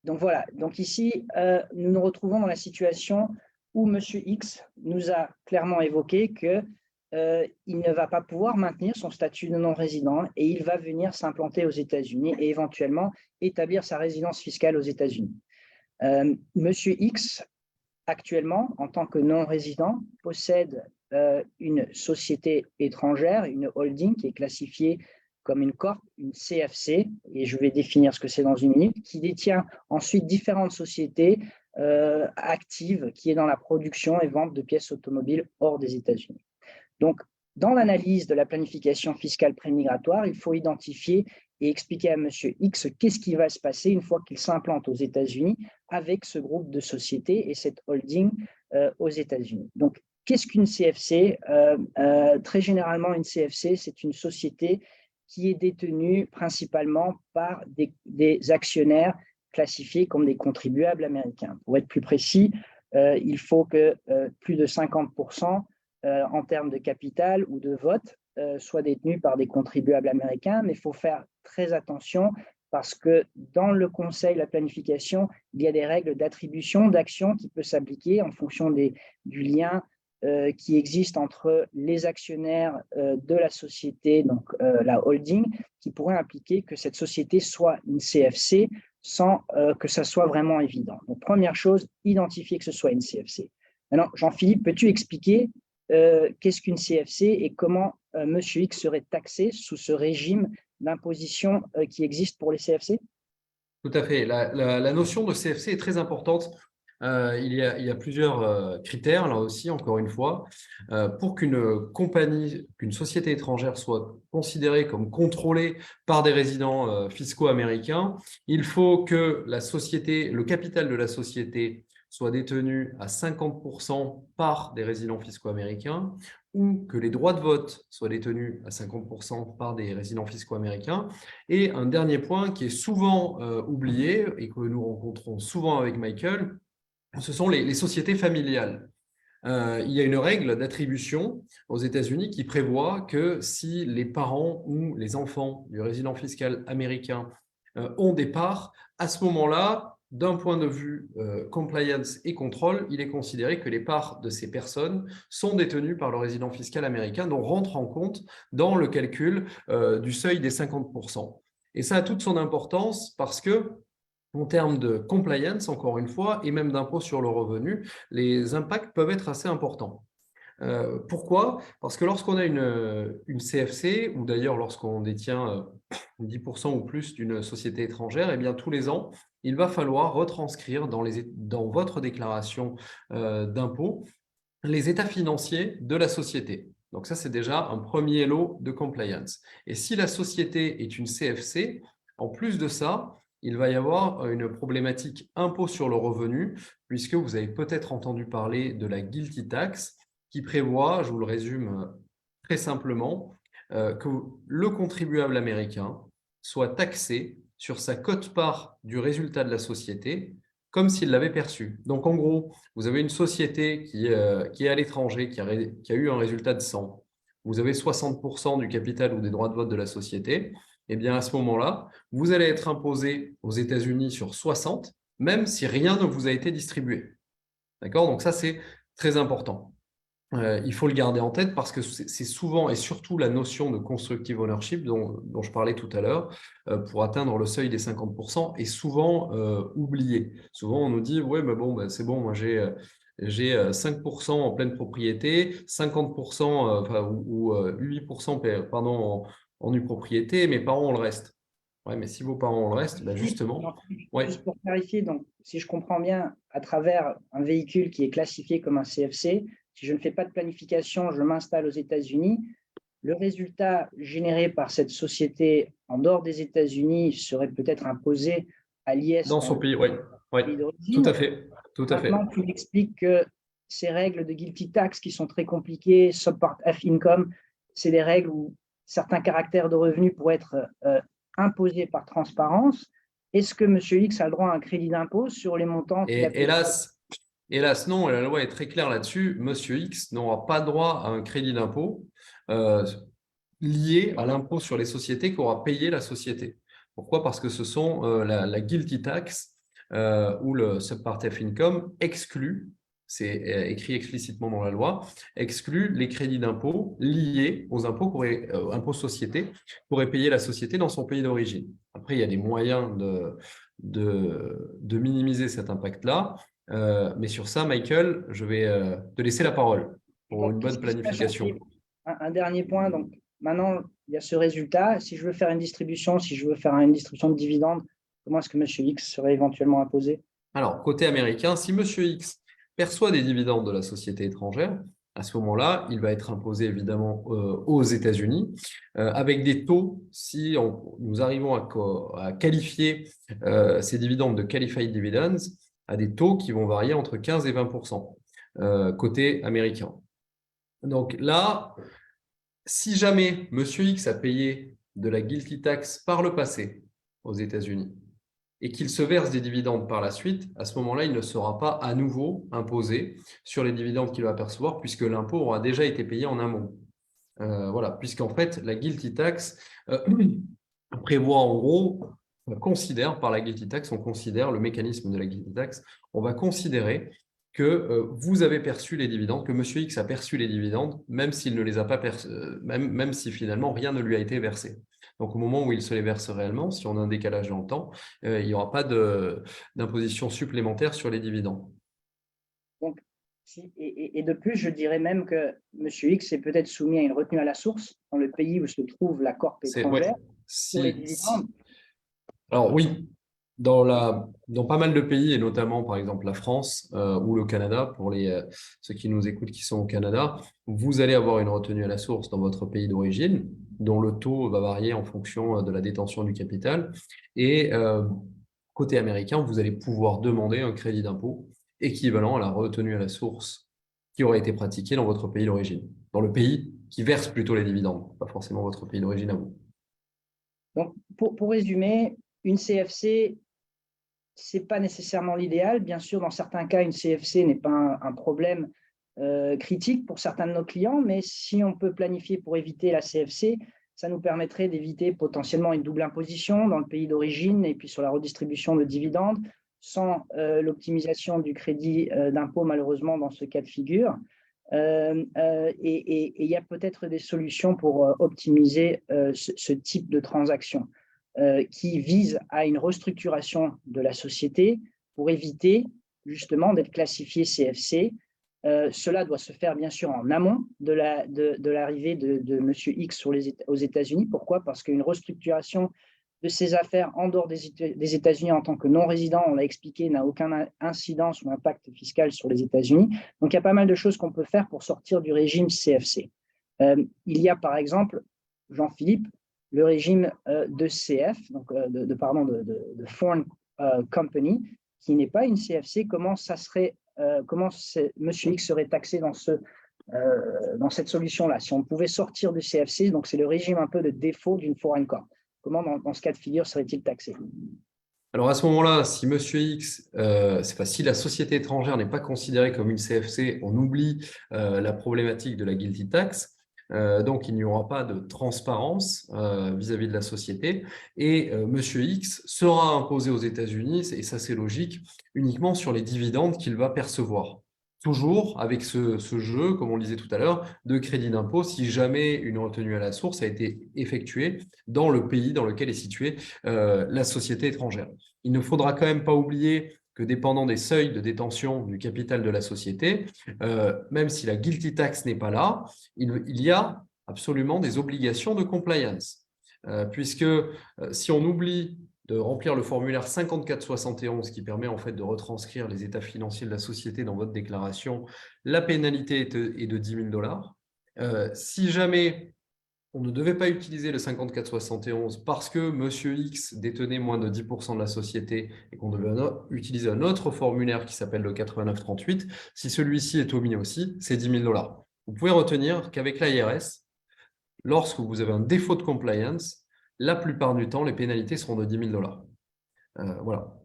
Donc voilà, donc ici, nous nous retrouvons dans la situation où M. X nous a clairement évoqué qu'il ne va pas pouvoir maintenir son statut de non-résident et il va venir s'implanter aux États-Unis et éventuellement établir sa résidence fiscale aux États-Unis. M. X, actuellement, en tant que non-résident, possède une société étrangère, une holding qui est classifiée comme une corp, une CFC, et je vais définir ce que c'est dans une minute, qui détient ensuite différentes sociétés actives qui est dans la production et vente de pièces automobiles hors des États-Unis. Donc, dans l'analyse de la planification fiscale prémigratoire, il faut identifier et expliquer à M. X qu'est-ce qui va se passer une fois qu'il s'implante aux États-Unis avec ce groupe de sociétés et cette holding aux États-Unis. Donc, qu'est-ce qu'une CFC? Très généralement, une CFC, c'est une société qui est détenue principalement par des actionnaires classifiés comme des contribuables américains. Pour être plus précis, il faut que plus de 50% en termes de capital ou de vote soient détenus par des contribuables américains, mais il faut faire très attention parce que dans le conseil, la planification, il y a des règles d'attribution d'actions qui peuvent s'appliquer en fonction du lien qui existe entre les actionnaires de la société, donc la holding, qui pourrait impliquer que cette société soit une CFC sans que ça soit vraiment évident. Donc, première chose, identifier que ce soit une CFC. Maintenant, Jean-Philippe, peux-tu expliquer qu'est-ce qu'une CFC et comment M. X serait taxé sous ce régime d'imposition qui existe pour les CFC? Tout à fait. La notion de CFC est très importante. Il y a plusieurs critères, là aussi, encore une fois. Pour qu'une société étrangère soit considérée comme contrôlée par des résidents fiscaux américains, il faut que le capital de la société soit détenu à 50% par des résidents fiscaux américains ou que les droits de vote soient détenus à 50% par des résidents fiscaux américains. Et un dernier point qui est souvent oublié et que nous rencontrons souvent avec Michael, ce sont les sociétés familiales. Il y a une règle d'attribution aux États-Unis qui prévoit que si les parents ou les enfants du résident fiscal américain ont des parts, à ce moment-là, d'un point de vue compliance et contrôle, il est considéré que les parts de ces personnes sont détenues par le résident fiscal américain, donc rentrent en compte dans le calcul du seuil des 50%. Et ça a toute son importance parce que en termes de compliance, encore une fois, et même d'impôt sur le revenu, les impacts peuvent être assez importants. Pourquoi? Parce que lorsqu'on a une CFC, ou d'ailleurs lorsqu'on détient 10% ou plus d'une société étrangère, eh bien, tous les ans, il va falloir retranscrire dans votre déclaration d'impôt les états financiers de la société. Donc ça, c'est déjà un premier lot de compliance. Et si la société est une CFC, en plus de ça, il va y avoir une problématique impôt sur le revenu, puisque vous avez peut-être entendu parler de la guilty tax, qui prévoit, je vous le résume très simplement, que le contribuable américain soit taxé sur sa quote-part du résultat de la société, comme s'il l'avait perçu. Donc, en gros, vous avez une société qui est à l'étranger, qui a eu un résultat de 100. Vous avez 60% du capital ou des droits de vote de la société. Eh bien, à ce moment-là, vous allez être imposé aux États-Unis sur 60, même si rien ne vous a été distribué. D'accord? Donc, ça, c'est très important. Il faut le garder en tête parce que c'est souvent et surtout la notion de constructive ownership dont je parlais tout à l'heure pour atteindre le seuil des 50% est souvent oubliée. Souvent, on nous dit « oui, mais bon, c'est bon, moi j'ai 5% en pleine propriété, 50% ou 8% pardon, en nue propriété, mes parents ont le reste. » Ouais, mais si vos parents ont le reste, justement… Ouais. Juste pour clarifier, donc, si je comprends bien, à travers un véhicule qui est classifié comme un CFC, si je ne fais pas de planification, je m'installe aux États-Unis, le résultat généré par cette société en dehors des États-Unis serait peut-être imposé à l'IS dans son pays, oui. pays Tout d'origine. à fait. Tout à fait. Maintenant, tu m'expliques que ces règles de guilty tax qui sont très compliquées, subpart F income, c'est des règles où certains caractères de revenus pourraient être imposés par transparence. Est-ce que M. X a le droit à un crédit d'impôt sur les montants qu'il a payés? Hélas, non, et la loi est très claire là-dessus. Monsieur X n'aura pas droit à un crédit d'impôt lié à l'impôt sur les sociétés qu'aura payé la société. Pourquoi? Parce que ce sont la guilty tax ou le subpart F income exclut, c'est écrit explicitement dans la loi, exclut les crédits d'impôt liés aux impôts impôts sociétés qu'aurait payé la société dans son pays d'origine. Après, il y a des moyens de minimiser cet impact-là. Mais sur ça, Michael, je vais te laisser la parole pour une bonne planification. Un dernier point, donc maintenant, il y a ce résultat. Si je veux faire une distribution, si je veux faire une distribution de dividendes, comment est-ce que M. X serait éventuellement imposé? Alors, côté américain, si M. X perçoit des dividendes de la société étrangère, à ce moment-là, il va être imposé évidemment aux États-Unis avec des taux, si nous arrivons à qualifier ces dividendes de qualified dividends, à des taux qui vont varier entre 15 et 20% côté américain. Donc là, si jamais M. X a payé de la guilty tax par le passé aux États-Unis et qu'il se verse des dividendes par la suite, à ce moment-là, il ne sera pas à nouveau imposé sur les dividendes qu'il va percevoir puisque l'impôt aura déjà été payé en amont. Voilà, puisqu'en fait, la guilty tax prévoit en gros, on considère par la guilty tax, on considère le mécanisme de la guilty tax, on va considérer que vous avez perçu les dividendes, que M. X a perçu les dividendes, même s'il ne les a pas perçus, même si finalement rien ne lui a été versé. Donc, au moment où il se les verse réellement, si on a un décalage dans le temps, il n'y aura pas d'imposition supplémentaire sur les dividendes. Donc, et de plus, je dirais même que M. X est peut-être soumis à une retenue à la source dans le pays où se trouve la corp étrangère sur les dividendes. Alors oui, dans pas mal de pays, et notamment par exemple la France ou le Canada, pour ceux qui nous écoutent qui sont au Canada, vous allez avoir une retenue à la source dans votre pays d'origine, dont le taux va varier en fonction de la détention du capital. Et côté américain, vous allez pouvoir demander un crédit d'impôt équivalent à la retenue à la source qui aurait été pratiquée dans votre pays d'origine, dans le pays qui verse plutôt les dividendes, pas forcément votre pays d'origine à vous. Donc, pour résumer, une CFC, ce n'est pas nécessairement l'idéal. Bien sûr, dans certains cas, une CFC n'est pas un problème critique pour certains de nos clients, mais si on peut planifier pour éviter la CFC, ça nous permettrait d'éviter potentiellement une double imposition dans le pays d'origine et puis sur la redistribution de dividendes, sans l'optimisation du crédit d'impôt, malheureusement, dans ce cas de figure. Et il y a peut-être des solutions pour optimiser ce type de transaction qui vise à une restructuration de la société pour éviter justement d'être classifié CFC. Cela doit se faire bien sûr en amont de l'arrivée de M. X aux États-Unis. Pourquoi? Parce qu'une restructuration de ses affaires en dehors des États-Unis en tant que non-résident, on l'a expliqué, n'a aucune incidence ou impact fiscal sur les États-Unis. Donc, il y a pas mal de choses qu'on peut faire pour sortir du régime CFC. Il y a par exemple, Jean-Philippe, le régime de CF, donc de Foreign Company, qui n'est pas une CFC. Comment M. X serait taxé dans cette solution-là? Si on pouvait sortir du CFC, donc c'est le régime un peu de défaut d'une Foreign Corp. Comment, dans ce cas de figure, serait-il taxé? Alors à ce moment-là, si Monsieur X, si la société étrangère n'est pas considérée comme une CFC, on oublie la problématique de la guilty tax. Donc il n'y aura pas de transparence vis-à-vis de la société et Monsieur X sera imposé aux États-Unis, et ça c'est logique, uniquement sur les dividendes qu'il va percevoir. Toujours avec ce jeu, comme on le disait tout à l'heure, de crédit d'impôt si jamais une retenue à la source a été effectuée dans le pays dans lequel est située la société étrangère. Il ne faudra quand même pas oublier que dépendant des seuils de détention du capital de la société, même si la guilty tax n'est pas là, il y a absolument des obligations de compliance. Puisque si on oublie de remplir le formulaire 5471 qui permet en fait de retranscrire les états financiers de la société dans votre déclaration, la pénalité est de 10 000 $. Si jamais on ne devait pas utiliser le 5471 parce que Monsieur X détenait moins de 10% de la société et qu'on devait utiliser un autre formulaire qui s'appelle le 8938, si celui-ci est omis aussi, c'est 10 000 $. Vous pouvez retenir qu'avec l'IRS, lorsque vous avez un défaut de compliance, la plupart du temps, les pénalités seront de 10 000 $. Voilà.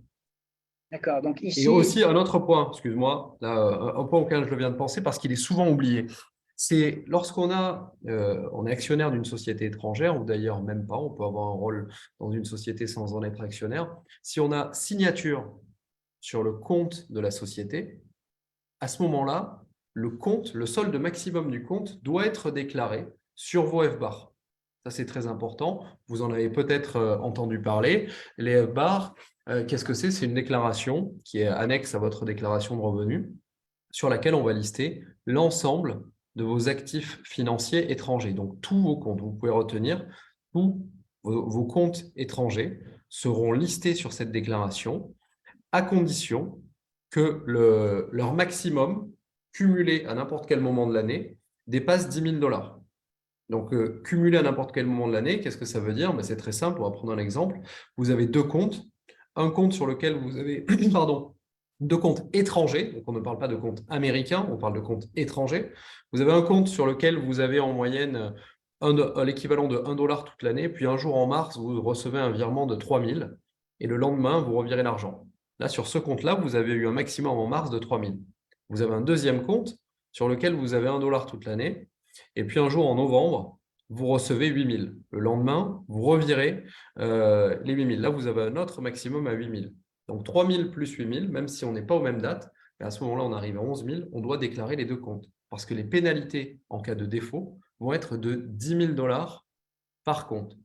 D'accord. Donc ici… Et aussi, un autre point, excuse-moi, un point auquel je viens de penser parce qu'il est souvent oublié. C'est lorsqu'on on est actionnaire d'une société étrangère, ou d'ailleurs même pas, on peut avoir un rôle dans une société sans en être actionnaire. Si on a signature sur le compte de la société, à ce moment-là, le solde maximum du compte doit être déclaré sur vos FBAR. Ça, c'est très important. Vous en avez peut-être entendu parler. Les FBAR, qu'est-ce que c'est? C'est une déclaration qui est annexe à votre déclaration de revenus sur laquelle on va lister l'ensemble de vos actifs financiers étrangers. Donc, tous vos comptes, vous pouvez retenir, tous vos comptes étrangers seront listés sur cette déclaration à condition que leur maximum cumulé à n'importe quel moment de l'année dépasse 10 000 $. Donc, cumulé à n'importe quel moment de l'année, qu'est-ce que ça veut dire? C'est très simple, on va prendre un exemple. Vous avez deux comptes. Un compte sur lequel vous avez deux comptes étrangers, donc on ne parle pas de compte américain, on parle de compte étranger. Vous avez un compte sur lequel vous avez en moyenne l'équivalent de 1 $ toute l'année, puis un jour en mars, vous recevez un virement de 3 000 et le lendemain, vous revirez l'argent. Là, sur ce compte-là, vous avez eu un maximum en mars de 3 000. Vous avez un deuxième compte sur lequel vous avez 1 $ toute l'année, et puis un jour en novembre, vous recevez 8 000. Le lendemain, vous revirez les 8 000. Là, vous avez un autre maximum à 8 000. Donc 3 000 plus 8 000, même si on n'est pas aux mêmes dates, à ce moment-là, on arrive à 11 000, on doit déclarer les deux comptes. Parce que les pénalités en cas de défaut vont être de 10 000 $ par compte.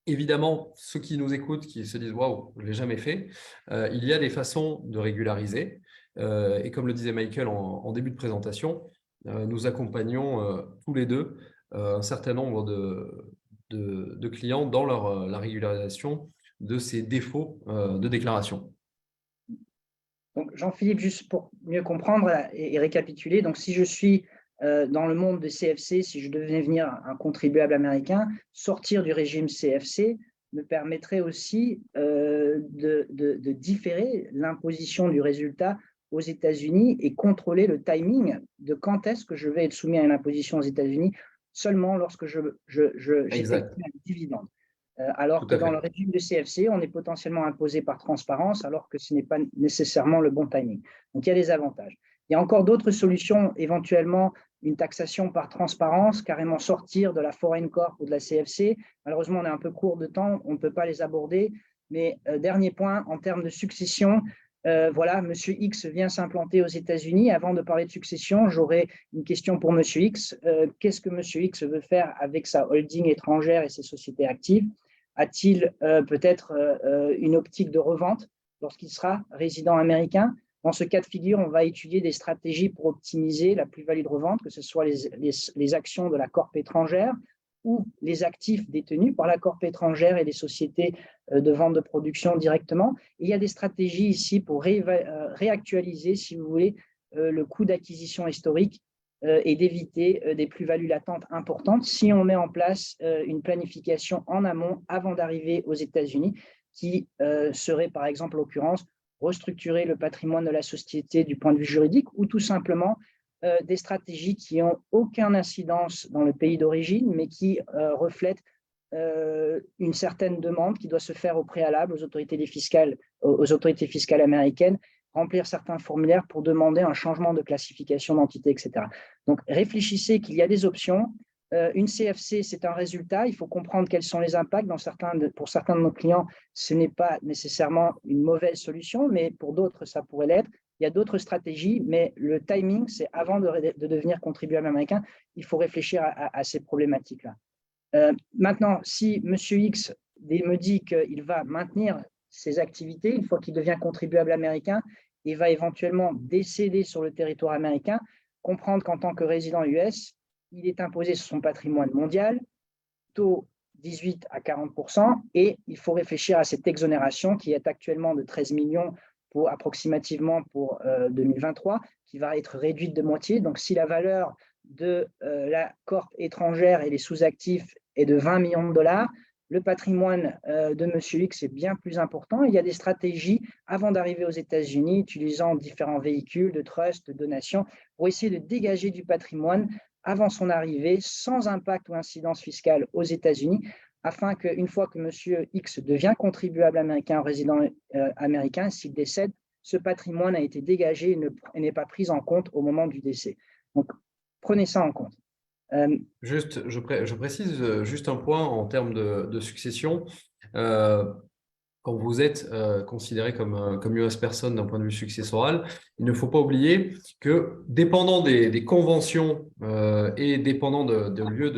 Évidemment, ceux qui nous écoutent, qui se disent « Waouh, je ne l'ai jamais fait », il y a des façons de régulariser. Et comme le disait Michael en début de présentation, nous accompagnons tous les deux un certain nombre de clients dans la régularisation de ces défauts de déclaration. Donc, Jean-Philippe, juste pour mieux comprendre et récapituler, donc si je suis dans le monde des CFC, si je devais devenir un contribuable américain, sortir du régime CFC me permettrait aussi de différer l'imposition du résultat aux États-Unis et contrôler le timing de quand est-ce que je vais être soumis à une imposition aux États-Unis seulement lorsque j'effectue un dividende. Alors que dans le régime de CFC, on est potentiellement imposé par transparence, alors que ce n'est pas nécessairement le bon timing. Donc, il y a des avantages. Il y a encore d'autres solutions, éventuellement une taxation par transparence, carrément sortir de la Foreign Corp ou de la CFC. Malheureusement, on est un peu court de temps, on ne peut pas les aborder. Mais dernier point, en termes de succession, voilà, M. X vient s'implanter aux États-Unis. Avant de parler de succession, j'aurais une question pour M. X. Qu'est-ce que M. X veut faire avec sa holding étrangère et ses sociétés actives? A-t-il peut-être une optique de revente lorsqu'il sera résident américain? Dans ce cas de figure, on va étudier des stratégies pour optimiser la plus-value de revente, que ce soit les actions de la corp étrangère ou les actifs détenus par la corp étrangère et les sociétés de vente de production directement. Et il y a des stratégies ici pour réactualiser, si vous voulez, le coût d'acquisition historique et d'éviter des plus-values latentes importantes si on met en place une planification en amont avant d'arriver aux États-Unis, qui serait par exemple, en l'occurrence, restructurer le patrimoine de la société du point de vue juridique ou tout simplement des stratégies qui n'ont aucune incidence dans le pays d'origine, mais qui reflètent une certaine demande qui doit se faire au préalable aux autorités fiscales américaines, remplir certains formulaires pour demander un changement de classification d'entité, etc. Donc, réfléchissez qu'il y a des options. Une CFC, c'est un résultat. Il faut comprendre quels sont les impacts. Pour certains de nos clients, ce n'est pas nécessairement une mauvaise solution, mais pour d'autres, ça pourrait l'être. Il y a d'autres stratégies, mais le timing, c'est avant de devenir contribuable américain, il faut réfléchir à ces problématiques-là. Maintenant, si M. X me dit qu'il va maintenir ses activités, une fois qu'il devient contribuable américain, et va éventuellement décéder sur le territoire américain, comprendre qu'en tant que résident US, il est imposé sur son patrimoine mondial, taux 18 à 40%, et il faut réfléchir à cette exonération qui est actuellement de 13 millions approximativement pour 2023, qui va être réduite de moitié. Donc, si la valeur de la corp étrangère et les sous-actifs est de 20 millions de dollars, le patrimoine de M. X est bien plus important. Il y a des stratégies avant d'arriver aux États-Unis, utilisant différents véhicules de trust, de donation, pour essayer de dégager du patrimoine avant son arrivée, sans impact ou incidence fiscale aux États-Unis, afin qu'une fois que M. X devient contribuable américain, résident américain, s'il décède, ce patrimoine a été dégagé et n'est pas pris en compte au moment du décès. Donc, prenez ça en compte. Je précise juste un point en termes de succession. Quand vous êtes considéré comme US person d'un point de vue successoral, il ne faut pas oublier que dépendant des conventions et dépendant de lieu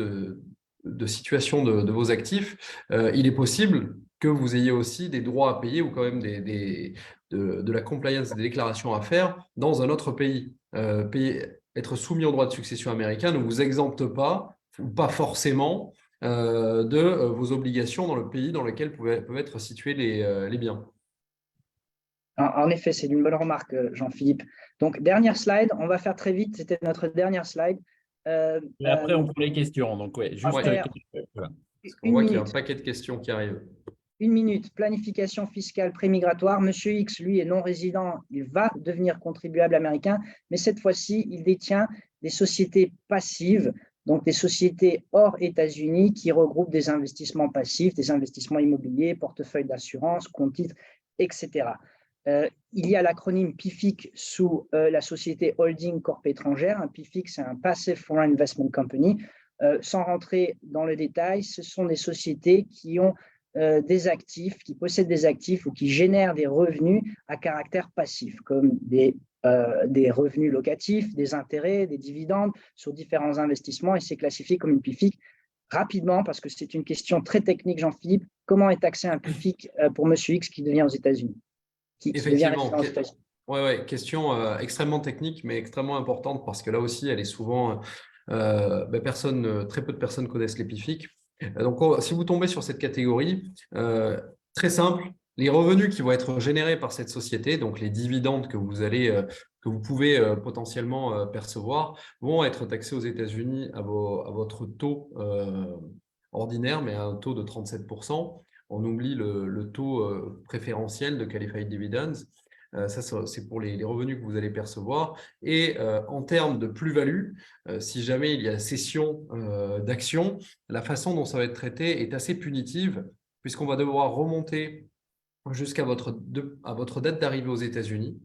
de situation de vos actifs, il est possible que vous ayez aussi des droits à payer ou quand même de la compliance des déclarations à faire dans un autre pays. Être soumis au droit de succession américain ne vous exempte pas, ou pas forcément, de vos obligations dans le pays dans lequel peuvent être situés les biens. En effet, c'est une bonne remarque, Jean-Philippe. Donc, dernière slide, on va faire très vite, c'était notre dernière slide. Et après, on prend les questions. Donc, ouais, juste voilà. Parce qu'on voit qu'il y a un paquet de questions qui arrivent. 1 minute, planification fiscale prémigratoire. Monsieur X, lui, est non résident, il va devenir contribuable américain, mais cette fois-ci, il détient des sociétés passives, donc des sociétés hors États-Unis qui regroupent des investissements passifs, des investissements immobiliers, portefeuilles d'assurance, comptes titres, etc. Il y a l'acronyme PIFIC sous la société Holding Corp étrangère. Un PIFIC, c'est un Passive Foreign Investment Company. Sans rentrer dans le détail, ce sont des sociétés qui ont des actifs, qui possèdent des actifs ou qui génèrent des revenus à caractère passif, comme des revenus locatifs, des intérêts, des dividendes sur différents investissements, et c'est classifié comme une PIFIC. Rapidement, parce que c'est une question très technique, Jean-Philippe, comment est taxé un PIFIC pour M. X qui devient aux États-Unis? Effectivement, question extrêmement technique, mais extrêmement importante, parce que là aussi, elle est souvent… très peu de personnes connaissent les PIFIC. Donc, si vous tombez sur cette catégorie, très simple, les revenus qui vont être générés par cette société, donc les dividendes que vous pouvez potentiellement percevoir, vont être taxés aux États-Unis à votre taux ordinaire, mais à un taux de 37%. On oublie le taux préférentiel de Qualified Dividends. Ça, c'est pour les revenus que vous allez percevoir. Et en termes de plus-value, si jamais il y a cession d'actions, la façon dont ça va être traité est assez punitive, puisqu'on va devoir remonter jusqu'à votre date d'arrivée aux États-Unis,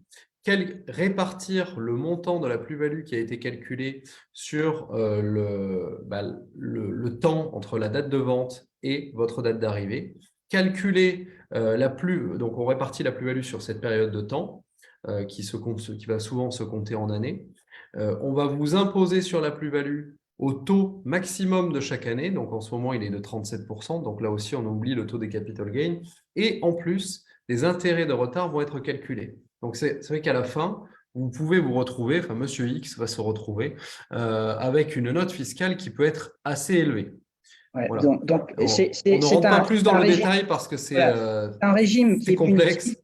répartir le montant de la plus-value qui a été calculé sur le temps entre la date de vente et votre date d'arrivée, calculer donc on répartit la plus-value sur cette période de temps qui va souvent se compter en années. On va vous imposer sur la plus-value au taux maximum de chaque année. Donc en ce moment, il est de 37%. Donc là aussi, on oublie le taux des capital gains. Et en plus, les intérêts de retard vont être calculés. Donc c'est vrai qu'à la fin, vous pouvez vous retrouver, enfin Monsieur X va se retrouver avec une note fiscale qui peut être assez élevée. Ouais, voilà. donc, on ne rentre pas plus dans le détail parce que c'est un régime qui est complexe.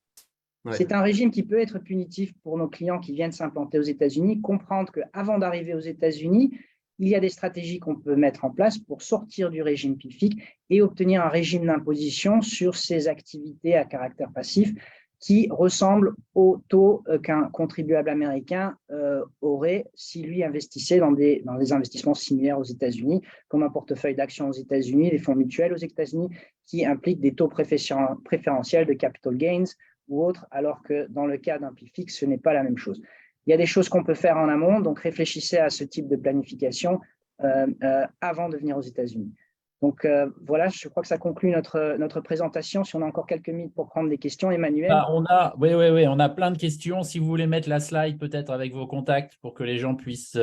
Ouais. C'est un régime qui peut être punitif pour nos clients qui viennent s'implanter aux États-Unis, comprendre qu'avant d'arriver aux États-Unis, il y a des stratégies qu'on peut mettre en place pour sortir du régime PIFIC et obtenir un régime d'imposition sur ces activités à caractère passif qui ressemble au taux qu'un contribuable américain aurait si lui investissait dans des investissements similaires aux États-Unis, comme un portefeuille d'actions aux États-Unis, des fonds mutuels aux États-Unis, qui impliquent des taux préférentiels de capital gains ou autres, alors que dans le cas d'un PIFIC, ce n'est pas la même chose. Il y a des choses qu'on peut faire en amont, donc réfléchissez à ce type de planification avant de venir aux États-Unis. Donc voilà, je crois que ça conclut notre présentation. Si on a encore quelques minutes pour prendre des questions, Emmanuel. On a plein de questions. Si vous voulez mettre la slide peut-être avec vos contacts pour que les gens puissent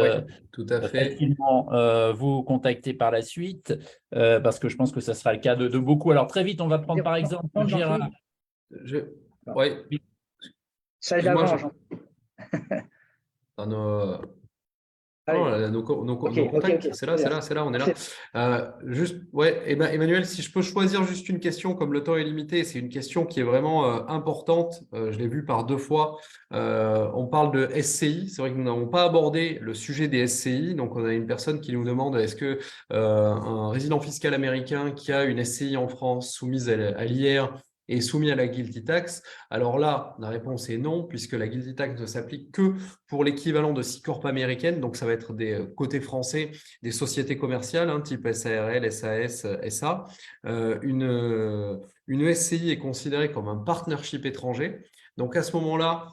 tout à fait. facilement vous contacter par la suite, parce que je pense que ça sera le cas de beaucoup. Alors très vite, on va prendre par exemple Gérard. Oui. Ça d'avant, Jean. Nos contacts, c'est là, on est là. Juste, Emmanuel, si je peux choisir juste une question, comme le temps est limité, c'est une question qui est vraiment importante. Je l'ai vue par 2 fois. On parle de SCI. C'est vrai que nous n'avons pas abordé le sujet des SCI. Donc, on a une personne qui nous demande est-ce que un résident fiscal américain qui a une SCI en France soumise à l'IR est soumis à la GILTI tax? Alors là, la réponse est non, puisque la GILTI tax ne s'applique que pour l'équivalent de C-Corp américaine. Donc, ça va être des côtés français, des sociétés commerciales, type SARL, SAS, SA. Une SCI est considérée comme un partnership étranger. Donc, à ce moment-là,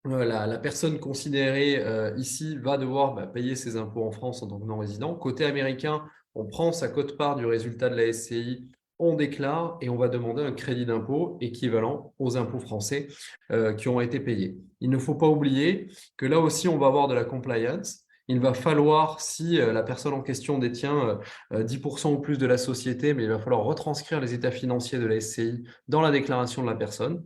la personne considérée ici va devoir payer ses impôts en France en tant que non-résident. Côté américain, on prend sa quote-part du résultat de la SCI, on déclare et on va demander un crédit d'impôt équivalent aux impôts français qui ont été payés. Il ne faut pas oublier que là aussi, on va avoir de la compliance. Il va falloir, si la personne en question détient 10% ou plus de la société, mais il va falloir retranscrire les états financiers de la SCI dans la déclaration de la personne.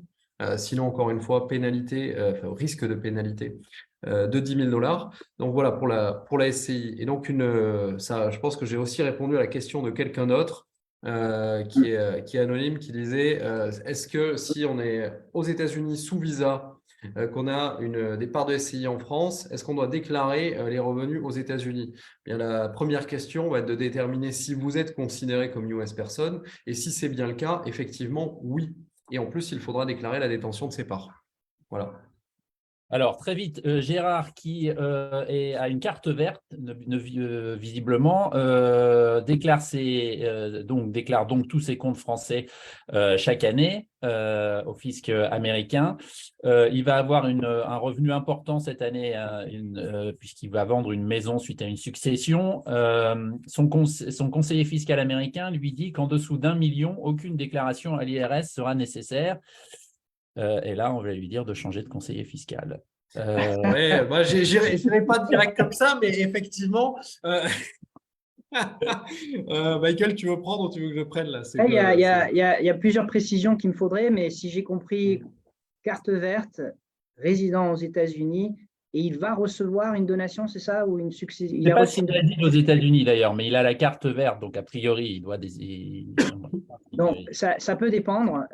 Sinon, encore une fois, risque de pénalité de 10 000 $. Donc voilà pour la SCI. Et donc, je pense que j'ai aussi répondu à la question de quelqu'un d'autre qui est anonyme, qui disait est-ce que si on est aux États-Unis sous visa, qu'on a des parts de SCI en France, est-ce qu'on doit déclarer les revenus aux États-Unis? Bien, la première question va être de déterminer si vous êtes considéré comme US person, et si c'est bien le cas, effectivement, oui. Et en plus, il faudra déclarer la détention de ses parts. Voilà. Alors, très vite, Gérard, qui a une carte verte, visiblement, déclare donc tous ses comptes français chaque année au fisc américain. Il va avoir un revenu important cette année, puisqu'il va vendre une maison suite à une succession. Son conseiller fiscal américain lui dit qu'en dessous d'1 million, aucune déclaration à l'IRS sera nécessaire. Et là, on va lui dire de changer de conseiller fiscal. Moi, j'irai pas direct comme ça, mais effectivement, Michael, tu veux prendre ou tu veux que je prenne là? Il y a plusieurs précisions qu'il me faudrait, mais si j'ai compris, carte verte, résident aux États-Unis, et il va recevoir une donation, c'est ça, ou une succession? Il a reçu une donation aux États-Unis d'ailleurs, mais il a la carte verte, donc a priori, il doit Donc, ça peut dépendre,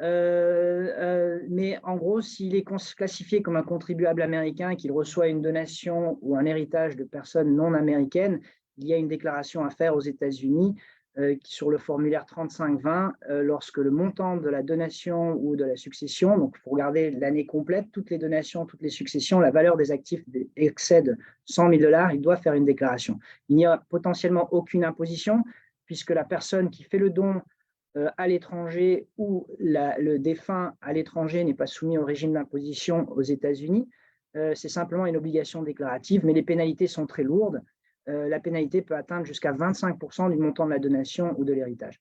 mais en gros, s'il est classifié comme un contribuable américain et qu'il reçoit une donation ou un héritage de personnes non américaines, il y a une déclaration à faire aux États-Unis sur le formulaire 3520 lorsque le montant de la donation ou de la succession, donc il faut regarder l'année complète, toutes les donations, toutes les successions, la valeur des actifs excède 100 000 $, il doit faire une déclaration. Il n'y a potentiellement aucune imposition puisque la personne qui fait le don à l'étranger ou le défunt à l'étranger n'est pas soumis au régime d'imposition aux États-Unis. C'est simplement une obligation déclarative, mais les pénalités sont très lourdes. La pénalité peut atteindre jusqu'à 25% du montant de la donation ou de l'héritage.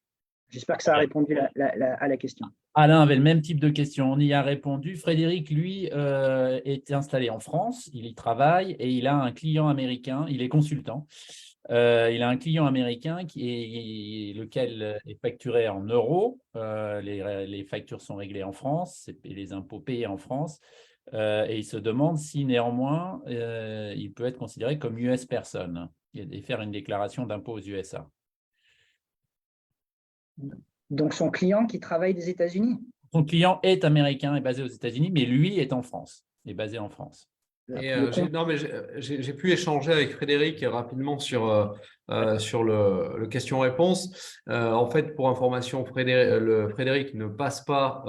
J'espère que ça a répondu à la question. Alain avait le même type de question, on y a répondu. Frédéric, lui, est installé en France, il y travaille et il a un client américain, il est consultant. Il a un client américain lequel est facturé en euros. Les factures sont réglées en France et les impôts payés en France. Et il se demande si néanmoins il peut être considéré comme US person et faire une déclaration d'impôt aux USA. Donc son client qui travaille des États-Unis? Son client est américain, est basé aux États-Unis, mais lui est en France, est basé en France. Et j'ai pu échanger avec Frédéric rapidement sur le question-réponse. En fait, pour information, Frédéric ne passe pas,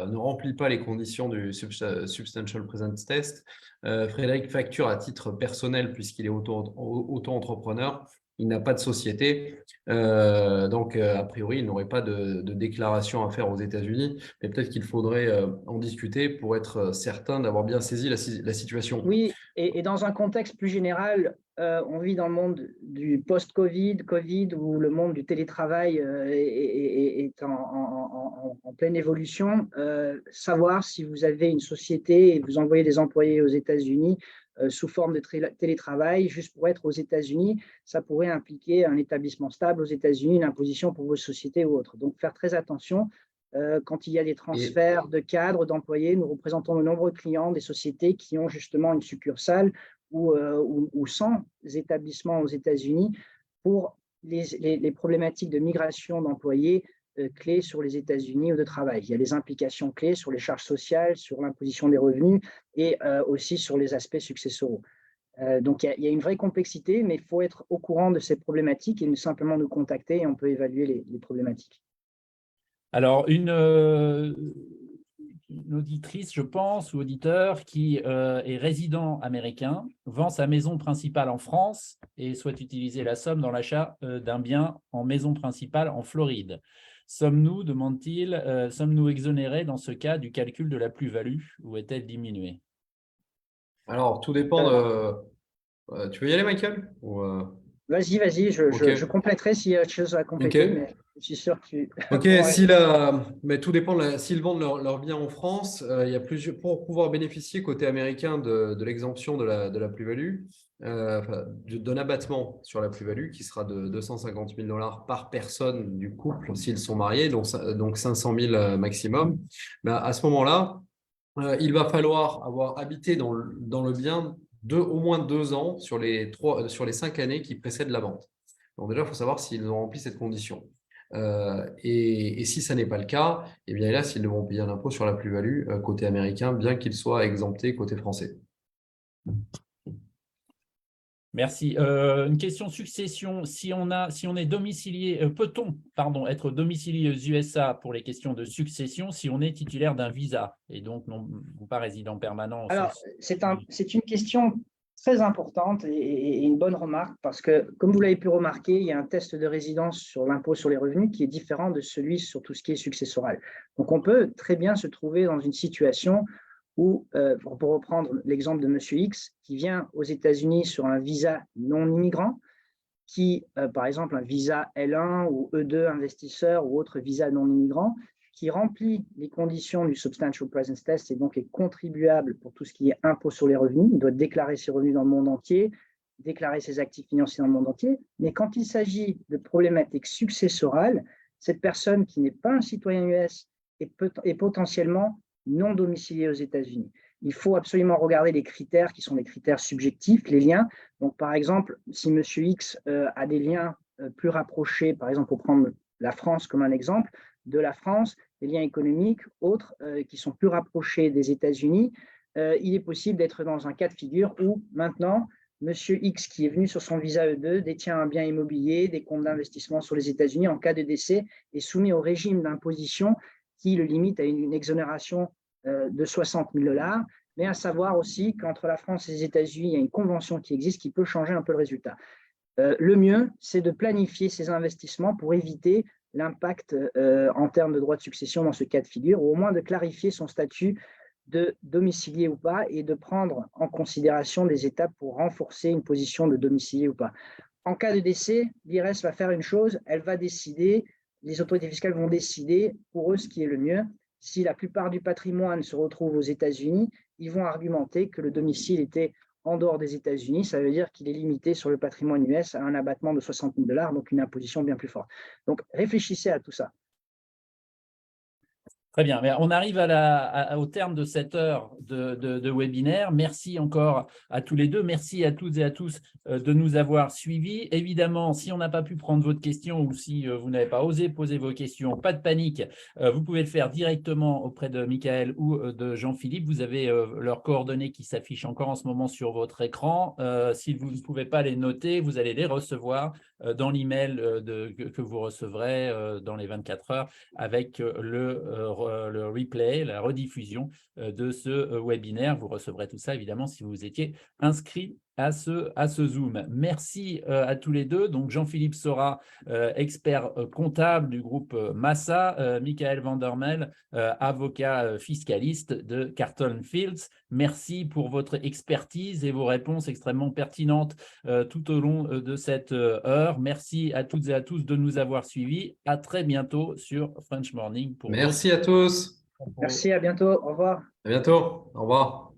ne remplit pas les conditions du Substantial Presence Test. Frédéric facture à titre personnel puisqu'il est auto-entrepreneur. Il n'a pas de société, donc a priori, il n'aurait pas de déclaration à faire aux États-Unis, mais peut-être qu'il faudrait en discuter pour être certain d'avoir bien saisi la situation. Oui, et dans un contexte plus général, on vit dans le monde du post-Covid, où le monde du télétravail est en pleine évolution. Savoir si vous avez une société et vous envoyez des employés aux États-Unis sous forme de télétravail, juste pour être aux États-Unis, ça pourrait impliquer un établissement stable aux États-Unis, une imposition pour vos sociétés ou autres. Donc, faire très attention. Quand il y a des transferts de cadres, d'employés, nous représentons de nombreux clients des sociétés qui ont justement une succursale ou 100 établissements aux États-Unis pour les problématiques de migration d'employés clés sur les États-Unis ou de travail. Il y a des implications clés sur les charges sociales, sur l'imposition des revenus et aussi sur les aspects successoraux. Donc, il y a une vraie complexité, mais il faut être au courant de ces problématiques et simplement nous contacter et on peut évaluer les problématiques. Alors, une auditrice, je pense, ou auditeur qui est résident américain, vend sa maison principale en France et souhaite utiliser la somme dans l'achat d'un bien en maison principale en Floride. Sommes-nous, demande-t-il, sommes-nous exonérés dans ce cas du calcul de la plus-value ou est-elle diminuée? Alors, tout dépend de… tu veux y aller, Michael Vas-y, je compléterai s'il y a autre chose à compléter, mais je suis sûr que tu… Ok, mais tout dépend s'ils vendent leur bien en France, il y a pour pouvoir bénéficier côté américain de l'exemption de la plus-value, d'un abattement sur la plus-value qui sera de 250 000 $ par personne du couple s'ils sont mariés, donc 500 000 maximum. À ce moment-là, il va falloir avoir habité dans le bien au moins 2 ans sur les 5 années qui précèdent la vente. Donc déjà, il faut savoir s'ils ont rempli cette condition. Et si ça n'est pas le cas, eh bien là, s'ils devront payer un impôt sur la plus-value côté américain, bien qu'il soit exempté côté français. Merci. Une question succession. Si on est domicilié, peut-on, être domicilié aux USA pour les questions de succession si on est titulaire d'un visa et donc non pas résident permanent? Alors, c'est une question très importante et une bonne remarque parce que, comme vous l'avez pu remarquer, il y a un test de résidence sur l'impôt sur les revenus qui est différent de celui sur tout ce qui est successoral. Donc, on peut très bien se trouver dans une situation où, pour reprendre l'exemple de M. X, qui vient aux États-Unis sur un visa non immigrant, qui, par exemple, un visa L1 ou E2 investisseur ou autre visa non immigrant, qui remplit les conditions du Substantial Presence Test et donc est contribuable pour tout ce qui est impôt sur les revenus. Il doit déclarer ses revenus dans le monde entier, déclarer ses actifs financiers dans le monde entier. Mais quand il s'agit de problématiques successorales, cette personne qui n'est pas un citoyen US est potentiellement non domiciliée aux États-Unis. Il faut absolument regarder les critères qui sont des critères subjectifs, les liens. Donc, par exemple, si M. X a des liens plus rapprochés, par exemple, pour prendre la France comme un exemple, de la France, des liens économiques, autres qui sont plus rapprochés des États-Unis, il est possible d'être dans un cas de figure où maintenant, M. X, qui est venu sur son visa E2, détient un bien immobilier, des comptes d'investissement sur les États-Unis, en cas de décès, est soumis au régime d'imposition qui le limite à une exonération de 60 000 $, mais à savoir aussi qu'entre la France et les États-Unis, il y a une convention qui existe qui peut changer un peu le résultat. Le mieux, c'est de planifier ces investissements pour éviter l'impact en termes de droit de succession dans ce cas de figure, ou au moins de clarifier son statut de domicilié ou pas et de prendre en considération des étapes pour renforcer une position de domicilié ou pas. En cas de décès, l'IRS va faire une chose, elle va décider, les autorités fiscales vont décider pour eux ce qui est le mieux. Si la plupart du patrimoine se retrouve aux États-Unis, ils vont argumenter que le domicile était en dehors des États-Unis. Ça veut dire qu'il est limité sur le patrimoine US à un abattement de 60 000 $, donc une imposition bien plus forte. Donc, réfléchissez à tout ça. Très bien. Mais on arrive au terme de cette heure de webinaire. Merci encore à tous les deux. Merci à toutes et à tous de nous avoir suivis. Évidemment, si on n'a pas pu prendre votre question ou si vous n'avez pas osé poser vos questions, pas de panique. Vous pouvez le faire directement auprès de Michael ou de Jean-Philippe. Vous avez leurs coordonnées qui s'affichent encore en ce moment sur votre écran. Si vous ne pouvez pas les noter, vous allez les recevoir dans l'email que vous recevrez dans les 24 heures avec le replay, la rediffusion de ce webinaire. Vous recevrez tout ça, évidemment, si vous étiez inscrit à ce Zoom. Merci à tous les deux. Donc, Jean-Philippe Sora, expert comptable du groupe Massa, Michael Vandermel, avocat fiscaliste de Carlton Fields. Merci pour votre expertise et vos réponses extrêmement pertinentes tout au long de cette heure. Merci à toutes et à tous de nous avoir suivis. À très bientôt sur French Morning. Merci à tous. Merci, à bientôt. Au revoir. À bientôt. Au revoir.